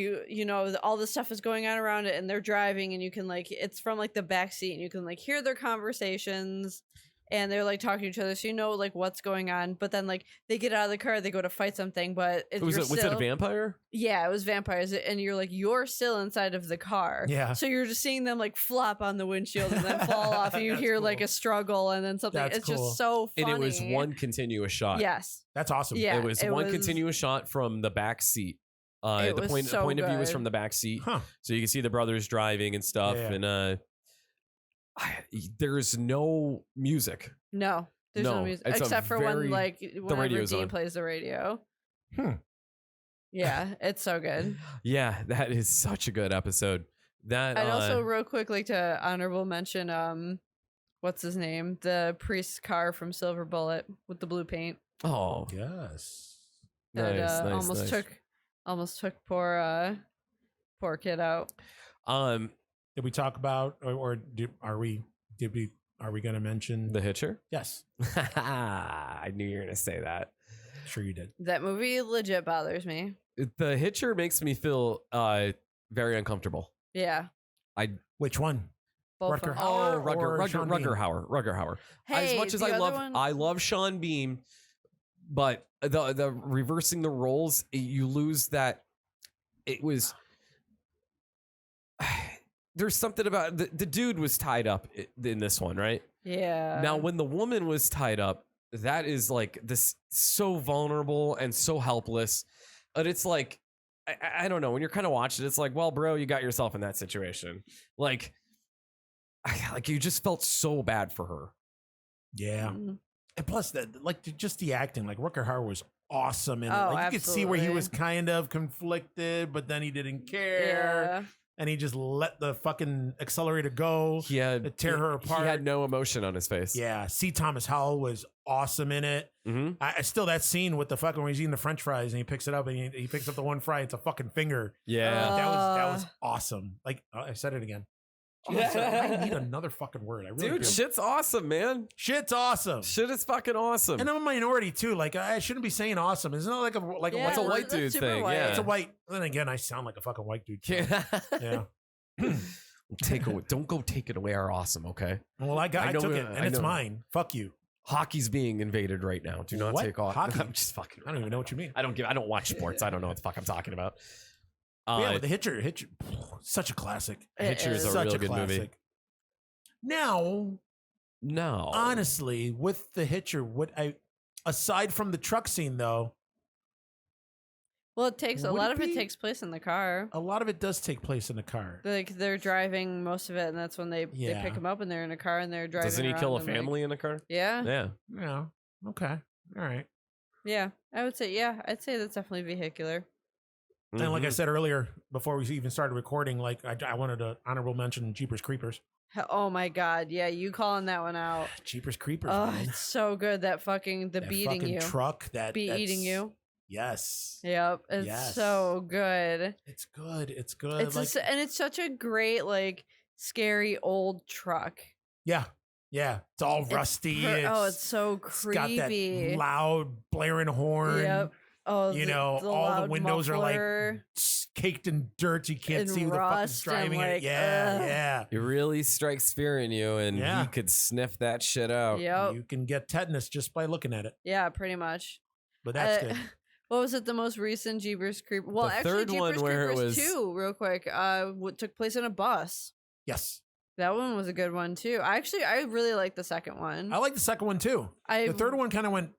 all the stuff is going on around it, and they're driving, and you can like, it's from like the back seat, and you can like hear their conversations, and they're like talking to each other, so you know like what's going on. But then like they get out of the car, they go to fight something, but was it a vampire? Yeah, it was vampires, and you're like, you're still inside of the car. Yeah. So you're just seeing them like flop on the windshield and then fall off, and you hear cool. like a struggle, and then something. That's it's cool. just so funny. And it was one continuous shot. Yes. That's awesome. Yeah. It was one continuous shot from the back seat. The point of view was from the back seat, so you can see the brothers driving and stuff. Yeah. And there's no music. No, there's no music except for when like whenever Dean plays the radio. Yeah, it's so good. Yeah, that is such a good episode. That I'd also real quick like to honorable mention what's his name, the priest's car from Silver Bullet with the blue paint. Oh yes, that nice. Almost took poor kid out. Did we talk about are we going to mention The Hitcher? Yes. I knew you were going to say that. Sure you did. That movie legit bothers me. The Hitcher makes me feel very uncomfortable. Yeah. Which one? Both Rutger of them. Hauer. Rutger Hauer. Hey, as much as I love Sean Bean, but the reversing the roles, you lose that. It was there's something about the dude was tied up in this one, right? Yeah. Now, when the woman was tied up, that is like this so vulnerable and so helpless. But it's like, I don't know. When you're kind of watching it, it's like, well, bro, you got yourself in that situation. Like you just felt so bad for her. Yeah. Mm-hmm. And plus, just the acting, like Rutger Hauer was awesome in it. Oh, like you absolutely. could see where he was kind of conflicted, but then he didn't care. Yeah. And he just let the fucking accelerator go. To tear her apart. He had no emotion on his face. Yeah. C. Thomas Howell was awesome in it. Mm-hmm. I still, that scene with the fucking, when he's eating the French fries and he picks it up and he picks up the one fry, it's a fucking finger. Yeah. That was awesome. Like, I said it again. Jesus, I need another fucking word. I really Dude, do. shit's awesome, man. Shit's awesome. Shit is fucking awesome. And I'm a minority too. Like I shouldn't be saying awesome. Isn't it like a Yeah, It's a white white word? dude super thing. white. Yeah. It's a white. Then again, I sound like a fucking white dude. So, Yeah. yeah. Don't go take it away. Our awesome, okay? Well, I know- took it, and I it's know. many. Fuck you. Hockey's being invaded right now. Do not What? take off. Hockey? I'm just fucking. I don't even know what you mean. I don't watch sports. I don't know what the fuck I'm talking about. But yeah, but the Hitcher, such a classic. Hitcher's is. a Such real a good movie. classic. Now, No. honestly, with the Hitcher, aside from the truck scene though, Well, it takes a Would lot it of it be- takes place in the car. a lot of it does take place in the car. Like they're driving most of it, and that's when they Yeah. pick him up, and they're in a car, and they're driving. Doesn't he kill a around and, like- family in a car? yeah, Yeah. Yeah. Okay. All right. yeah. I would say, yeah, I'd say that's definitely vehicular. And like I Mhm. said earlier, before we even started recording, like I wanted to honorable mention Jeepers Creepers. Oh my god, yeah, you calling that one out? Jeepers Creepers. Oh, man. it's so good. That fucking That beating fucking you, truck that eating that's- you. Yes. Yep, it's Yes. so good. It's good. It's good. It's and it's such a great like scary old truck. yeah. Yeah. It's all It's rusty. it's so it's got creepy. that loud blaring horn. Yep. Oh, You know, all the loud windows are, like, muffler. Caked in dirt. You can't And see who the fuck is rust and, driving like, it. Yeah. ugh. Yeah. It really strikes fear in you, and Yeah. he could sniff that shit out. Yep. You can get tetanus just by looking at it. Yeah, pretty much. But that's Uh, good. What was it? The most recent Jeepers Creep? Well, The actually, third one Jeepers where it Creepers was- 2, real quick, took place in a bus. Yes. That one was a good one too. I really like the second one. I like the second one too. The third one kind of went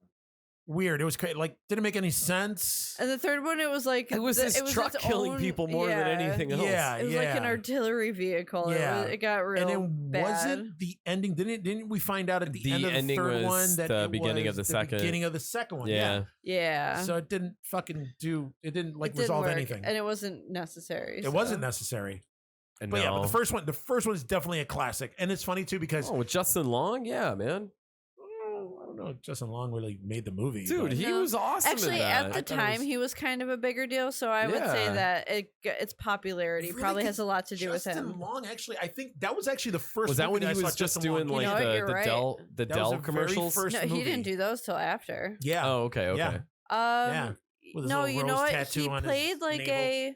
weird. It was like didn't make any sense. and the third one, it was like It was this truck its killing own- people more than yeah. anything else. Yeah, It was like an yeah. artillery vehicle. Yeah. It got real And then bad. was it the ending? Didn't we find out at the, The end of the ending third was one that the it beginning was of the the second. beginning of the second one? Yeah. Yeah. So it didn't fucking do. It didn't like It didn't resolve work, anything. and it wasn't necessary. It wasn't necessary. And But yeah, but now- the first one is definitely a classic, and it's funny too because Oh, with Justin Long? Yeah, man. I don't know if Justin Long really made the movie. Dude, but- he No. was awesome Actually, in that. at the I thought it time, was- he was kind of a bigger deal. So I would say Yeah. that its popularity Really probably good- has a lot to do with Justin him. Long, actually, I think that was actually the first. Was that movie when he I saw was just Justin doing Long like in. You know what, the you're right. Dell That was the Dell very commercials? first No, he movie. didn't do those till after. Yeah. Oh, okay, okay. Yeah. Um, With his no, little you know rose what? tattoo He on his played like navel. a.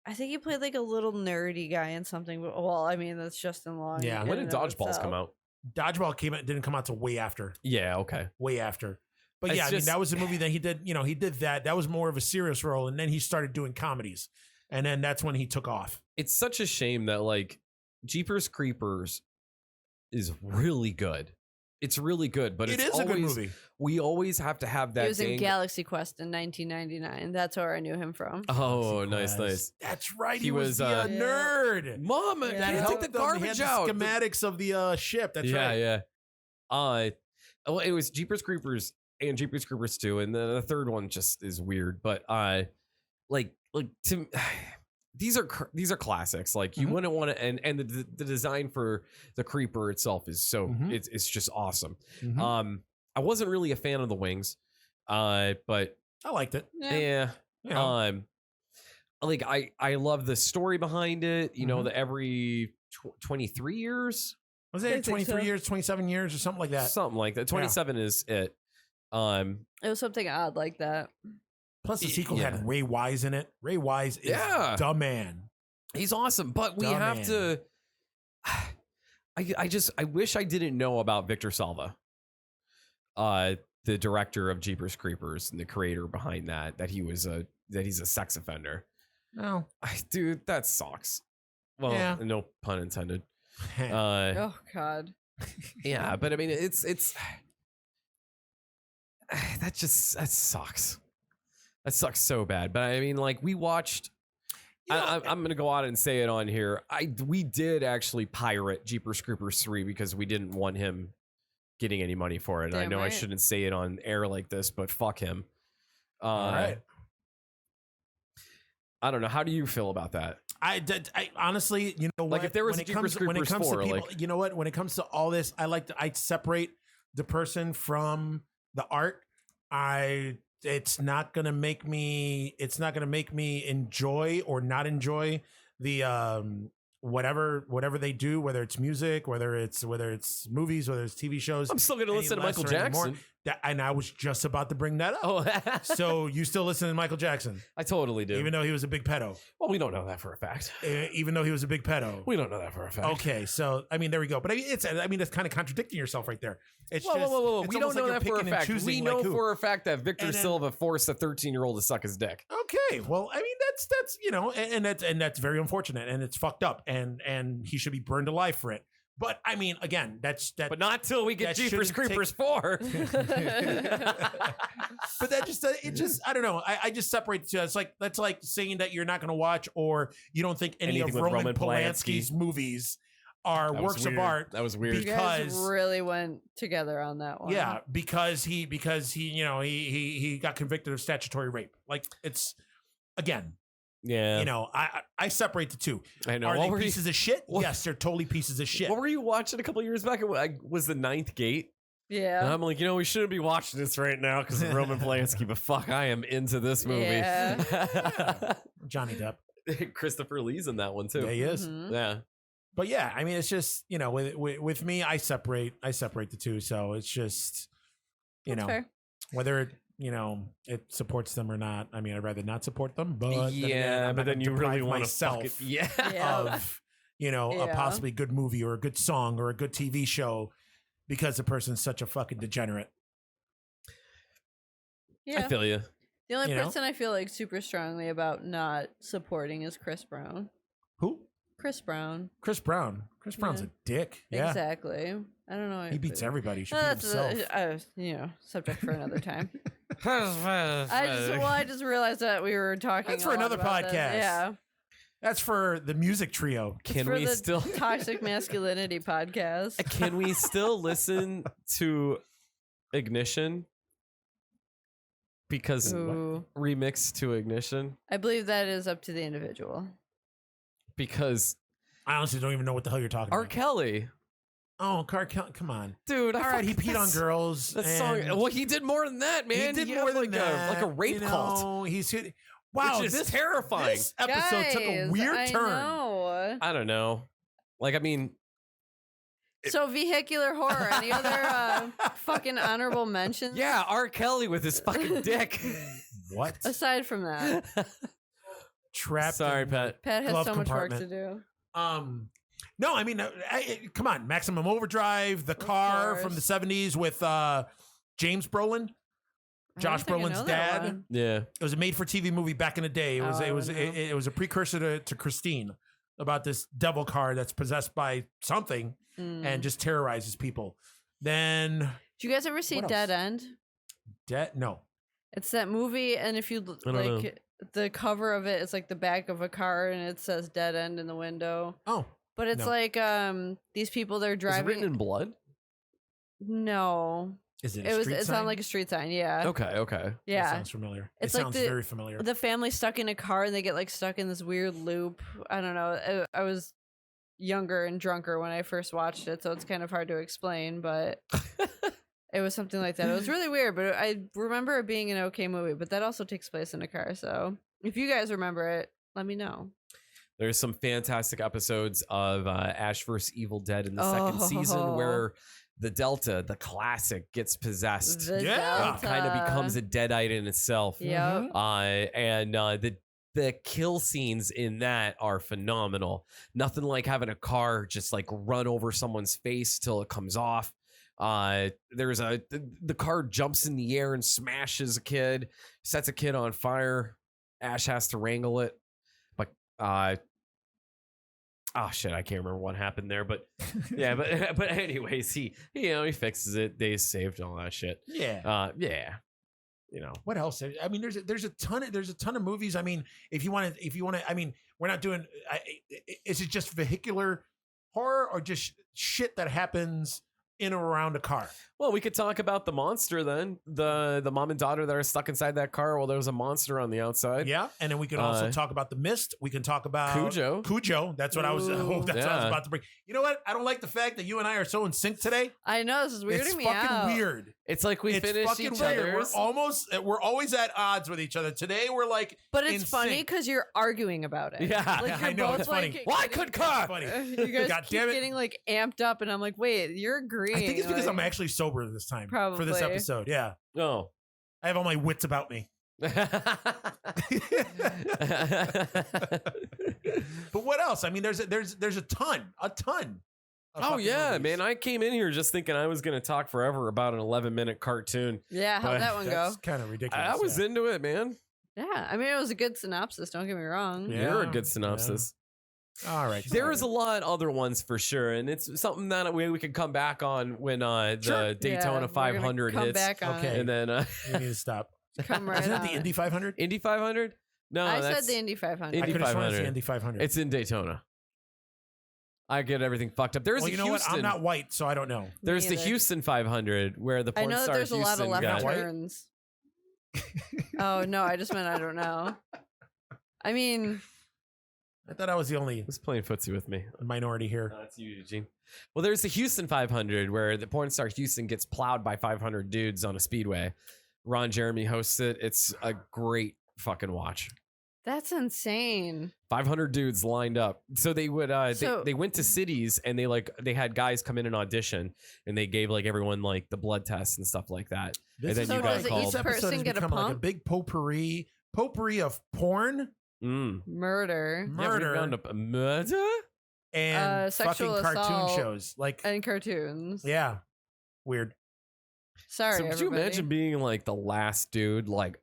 I think he played like a little nerdy guy in something. But, well, I mean, that's Justin Long. Yeah. in When did and of Dodgeballs come itself. out? Dodgeball didn't come out till way after. Yeah, okay. Way after. But It's yeah, I mean just- that was the movie that he did. You know, he did that. That was more of a serious role, and then he started doing comedies, and then that's when he took off. It's such a shame that like Jeepers Creepers is really good. It's really good, but It it's is a good always- movie. We always have to have that. He was in dang- Galaxy Quest in 1999. That's where I knew him from. Oh, Sequest. nice, nice. That's right. He He was was, the uh, nerd. Mama, Yeah. That can't helped take the them. He had garbage the out. schematics of the ship. That's yeah, right. yeah. Well, it was Jeepers Creepers and Jeepers Creepers 2, and then the third one just is weird. But like to these are classics. Like you Mhm. wouldn't want to, and the design for the creeper itself is so Mhm. it's just awesome. Mhm. I wasn't really a fan of the wings, but I liked it. yeah. You know, Like I love the story behind it. You know, Mhm. the every 23 years, was I it think 23 so. years, 27 years, or something like that? something like that. 27 is it. It was something odd like that. Plus, the sequel yeah. had Ray Wise in it. Ray Wise is Yeah. the man. He's awesome, but we Dumb have man. to. I wish I didn't know about Victor Salva, the director of Jeepers Creepers and the creator behind that he's a sex offender. No. Dude, that sucks. Well, Yeah. no pun intended. Oh God. Yeah, but I mean, it's that sucks. That sucks so bad. But I mean, like we watched. You know, I'm gonna go out and say it on here. We did actually pirate Jeepers Creepers 3 because we didn't want him getting any money for it. I Damn know I right. shouldn't say it on air like this, but fuck him. all right. I don't know. How do you feel about that? I honestly, you know what? Like, if there was when a it comes, Jeepers when it Creepers comes 4, to people, like- you know what? When it comes to all this, I separate the person from the art. It's not gonna make me enjoy or not enjoy the whatever they do, whether it's music, whether it's movies, whether it's TV shows. I'm still going to listen to Michael Jackson. And I was just about to bring that up. Oh, so you still listen to Michael Jackson? I totally do. Even though he was a big pedo. Well, we don't know that for a fact. Even though he was a big pedo. We don't know that for a fact. Okay, so I mean, there we go. But it's kind of contradicting yourself right there. It's whoa. It's We don't know that for a fact. We know like for a fact that Victor Silva forced a 13-year-old to suck his dick. Okay, well, I mean that's and that's very unfortunate, and it's fucked up, and he should be burned alive for it. But I mean, again, that's that. But not till we get Jeepers Creepers 4. But that just I don't know. I just separate the two. It's like that's like saying that you're not going to watch or you don't think anything of Roman Polanski's movies are works of art. That was weird. You guys really went together on that one. Yeah, because he he got convicted of statutory rape. Like it's again. Yeah. I separate the two. I know. Are they pieces of shit? Yes, they're totally pieces of shit. What were you watching a couple of years back? It was The Ninth Gate. Yeah. And I'm like, we shouldn't be watching this right now because of Roman Polanski, but fuck, I am into this movie. Yeah. Johnny Depp. Christopher Lee's in that one too. Yeah, he is. Mm-hmm. Yeah. But yeah, I mean, it's just, with me, I separate the two. So it's just, That's fair. whether it supports them or not. I mean, I'd rather not support them, but then you really want myself of, a possibly good movie or a good song or a good TV show because the person's such a fucking degenerate. Yeah. I feel you. The only person I feel like super strongly about not supporting is Chris Brown. Who? Chris Brown. Chris Brown's a dick. Yeah. Exactly. I don't know. He beats everybody. He should beat himself. Subject for another time. I just realized that we were talking. That's for another podcast. Yeah. That's for the music trio. Can we still toxic masculinity podcast? Can we still listen to Ignition? Because remix to Ignition. I believe that is up to the individual. Because I honestly don't even know what the hell you're talking about. R. Kelly. Oh, come on, dude! All right, he peed on girls. That song. Well, he did more than that, man. He did more than that. Like a rape cult. Wow, this is terrifying. This episode took a weird turn. I don't know. Like, I mean. So vehicular horror. Any other fucking honorable mentions? Yeah, R. Kelly with his fucking dick. What? Aside from that, trapped. Sorry, Pat. Pat has so much work to do. No, I mean, come on, Maximum Overdrive, The Car from the 70s with James Brolin, Josh Brolin's dad. Yeah, it was a made-for-TV movie back in the day. It was a precursor to Christine, about this devil car that's possessed by something and just terrorizes people. Then, did you guys ever see Dead End? No. It's that movie, and if you like the cover of it, it's like the back of a car, and it says "Dead End" in the window. Oh, but it's like these people, they're driving. Is it written in blood? No. Is it? It sounded like a street sign. Yeah. Okay. Yeah. That sounds familiar. It sounds very familiar. The family stuck in a car, and they get like stuck in this weird loop. I don't know. I was younger and drunker when I first watched it, so it's kind of hard to explain, but. It was something like that. It was really weird, but I remember it being an okay movie. But that also takes place in a car. So if you guys remember it, let me know. There's some fantastic episodes of Ash vs. Evil Dead in the second season where the Delta, the classic, gets possessed. Delta kind of becomes a deadite in itself. Yeah. And the kill scenes in that are phenomenal. Nothing like having a car just like run over someone's face till it comes off. The car jumps in the air and smashes a kid, sets a kid on fire. Ash has to wrangle it, but shit, I can't remember what happened there, but yeah, but anyways, he fixes it, days saved, and all that shit. Yeah. What else? I mean, there's a ton of movies. I mean, if you want to, I mean, we're not doing. Is it just vehicular horror or just shit that happens in or around a car? Well, we could talk about the monster then. The mom and daughter that are stuck inside that car while there was a monster on the outside. Yeah, and then we can also talk about The Mist. We can talk about Cujo. That's what I was. What I was about to bring. You know what? I don't like the fact that you and I are so in sync today. I know, this is weirding me out. It's fucking weird. It's like we It's finished fucking each weird. other's. We're always at odds with each other. Today we're like, But in it's funny sync. because you're arguing about it. Yeah. Like you're I know, both it's like funny. Why getting- concur? Funny. You guys God keep damn it. getting like amped up, and I'm like, wait, you're agreeing. I think it's because like- I'm actually sober this time for this Probably. episode. Yeah, No. I have all my wits about me. But what else? I mean, there's a ton. Of Oh fucking yeah, movies. man! I came in here just thinking I was gonna talk forever about an 11-minute cartoon. Yeah, But how'd that one go? That's kind of ridiculous. I was yeah. into it, man. Yeah, I mean, it was a good synopsis. Don't get me wrong. Yeah. You're a good synopsis. All right. There is a lot other ones for sure, and it's something that we could come back on when the Sure. Daytona we're gonna 500 come hits, back on Okay. it. and then You need to stop. Come right Isn't it on the it. Indy 500? Indy 500. No, I that's, said the Indy 500. I Indy could have sworn it's the 500. Indy 500. It's in Daytona. I get everything fucked up. There's well, a you know Houston. what? I'm not white, so I don't know. There's the neither. Houston 500 where the I porn know that star there's a lot Houston of left got. white? turns. Oh no, I just meant I don't know. I mean, I thought I was the only Who's playing footsie with me? minority here. No, that's you, Eugene. Well, there's the Houston 500 where the porn star Houston gets plowed by 500 dudes on a speedway. Ron Jeremy hosts it. It's a great fucking watch. that's insane. 500 dudes lined up. So they would So- they went to cities and they had guys come in and audition and they gave like everyone like the blood tests and stuff like that. This then is you So got does called. each This episode person has get a become like a pump? big potpourri of porn, Murder murder, Murder? and sexual fucking cartoon assault shows. Like, and cartoons. yeah, weird. Sorry, So could you everybody. imagine being like the last dude like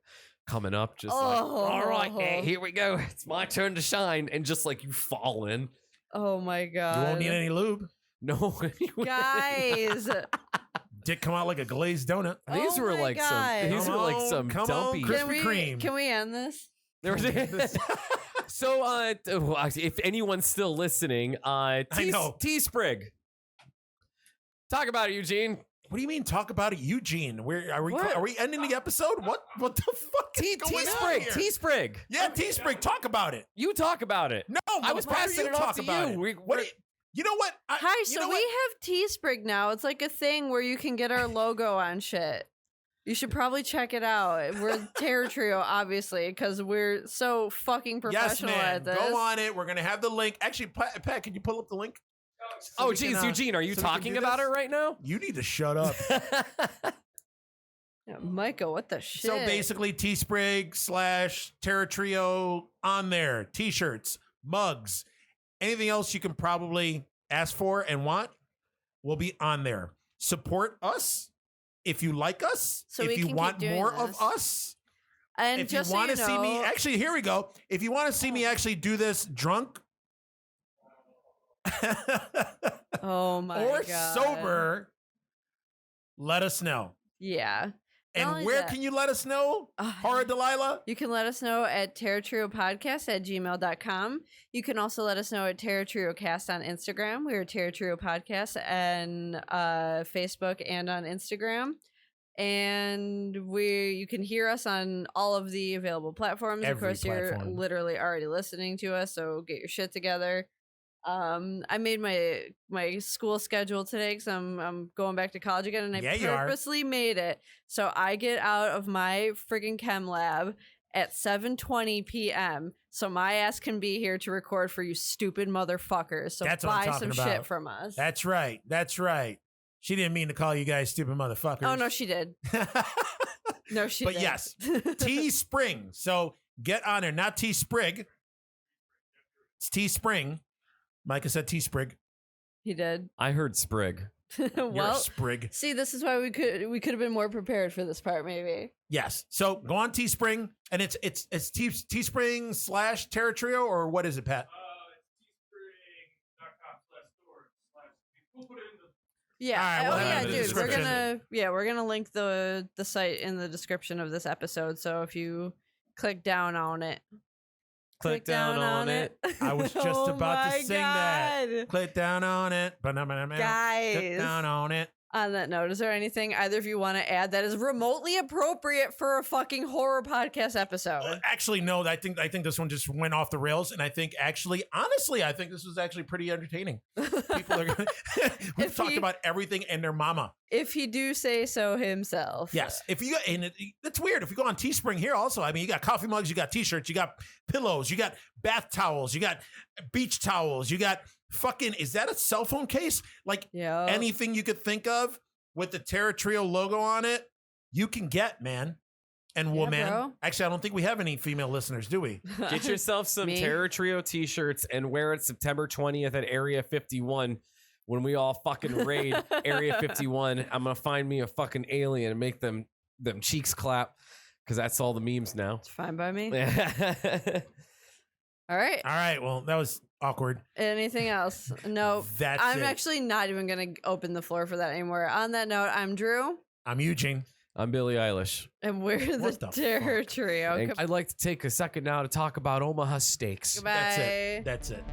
coming up just like, all right, hey, here we go. It's my turn to shine. And just like you fall in. Oh my god. You won't need any lube. No. Guys. Dick come out like a glazed donut. These Oh were my like God. some. These Come were like on, some come on, dumpy. Chris. Can we Krispy Kreme. can we end this? There was- so, if anyone's still listening, know. Teesprig. Talk about it, Eugene. What do you mean? Talk about it, Eugene. Where are we? What? Are we ending the episode? What the fuck is going on Teesprig. here? Teesprig. Yeah, Teesprig. Talk about it. You talk about it. No, I was motherfucker, passing it off talk to about you. it. We- What? You know what? Hi, you so know we what? have Teesprig now. It's like a thing where you can get our logo on shit. You should probably check it out. We're Terror Trio, obviously, because we're so fucking professional Yes, man. at this. Go on it. We're gonna have the link. Actually, Pat, can you pull up the link? So Oh, we can, geez, Eugene, are you so we can talking do about this? it right now? You need to shut up. Yeah, Micah, what the shit? So basically, Teesprig / Terror Trio on there. T-shirts, mugs, anything else you can probably ask for and want will be on there. Support us if you like us. So we if you can want keep doing more this. of us. and If you just want so to you see me, know- actually, here we go. If you want to see me actually do this drunk oh my or god, sober, let us know. Yeah. Not And only where that- can you let us know? Horror Delilah? You can let us know at terrortriopodcast@gmail.com. You can also let us know at Terror Trio Cast on Instagram. We are Terror Trio Podcast on Facebook and on Instagram. And you can hear us on all of the available platforms. Every of course, you're platform. literally already listening to us, so get your shit together. I made my school schedule today because I'm going back to college again, and I Yeah, you are. purposely made it so I get out of my friggin' chem lab at 7:20 p.m. so my ass can be here to record for you stupid motherfuckers. So That's what I'm buy some talking shit about. from us. That's right. That's right. She didn't mean to call you guys stupid motherfuckers. Oh no, she did. No, she But did. yes, Teespring. So get on there. Not Teesprig. It's Teespring. Micah said Teesprig. He did. I heard Sprig. You're a Well, sprig. see, this is why we could have been more prepared for this part, maybe. Yes. So go on Teespring, and it's Teespring / Terror Trio, or what is it, Pat? Yeah. All right, Oh we'll yeah, have it in the dude. We're description. gonna link the site in the description of this episode. So if you click down on it. Click down on it. I was just Oh about to my sing that. God. Click down on it. Click Guys. down on it. On that note, is there anything either of you want to add that is remotely appropriate for a fucking horror podcast episode? Actually, no. I think this one just went off the rails, and I think honestly, I think this was actually pretty entertaining. People are gonna we've talked about everything and their mama. If he do say so himself. Yes. If you it's weird. If you go on Teespring here, also, I mean, you got coffee mugs, you got T-shirts, you got pillows, you got bath towels, you got beach towels, you got fucking. Is that a cell phone case? Like anything you could think of with the Terra Trio logo on it, you can get, man. And woman. Bro. Actually, I don't think we have any female listeners, do we? Get yourself some Terra Trio t-shirts and wear it September 20th at Area 51 when we all fucking raid Area 51. I'm going to find me a fucking alien and make them cheeks clap because that's all the memes now. It's fine by me. All right. Well, that was awkward. Anything else? No. I'm actually not even going to open the floor for that anymore. On that note, I'm Drew. I'm Eugene. I'm Billie Eilish. And we're the Terror Trio. And I'd like to take a second now to talk about Omaha Steaks. Goodbye. That's it. That's it.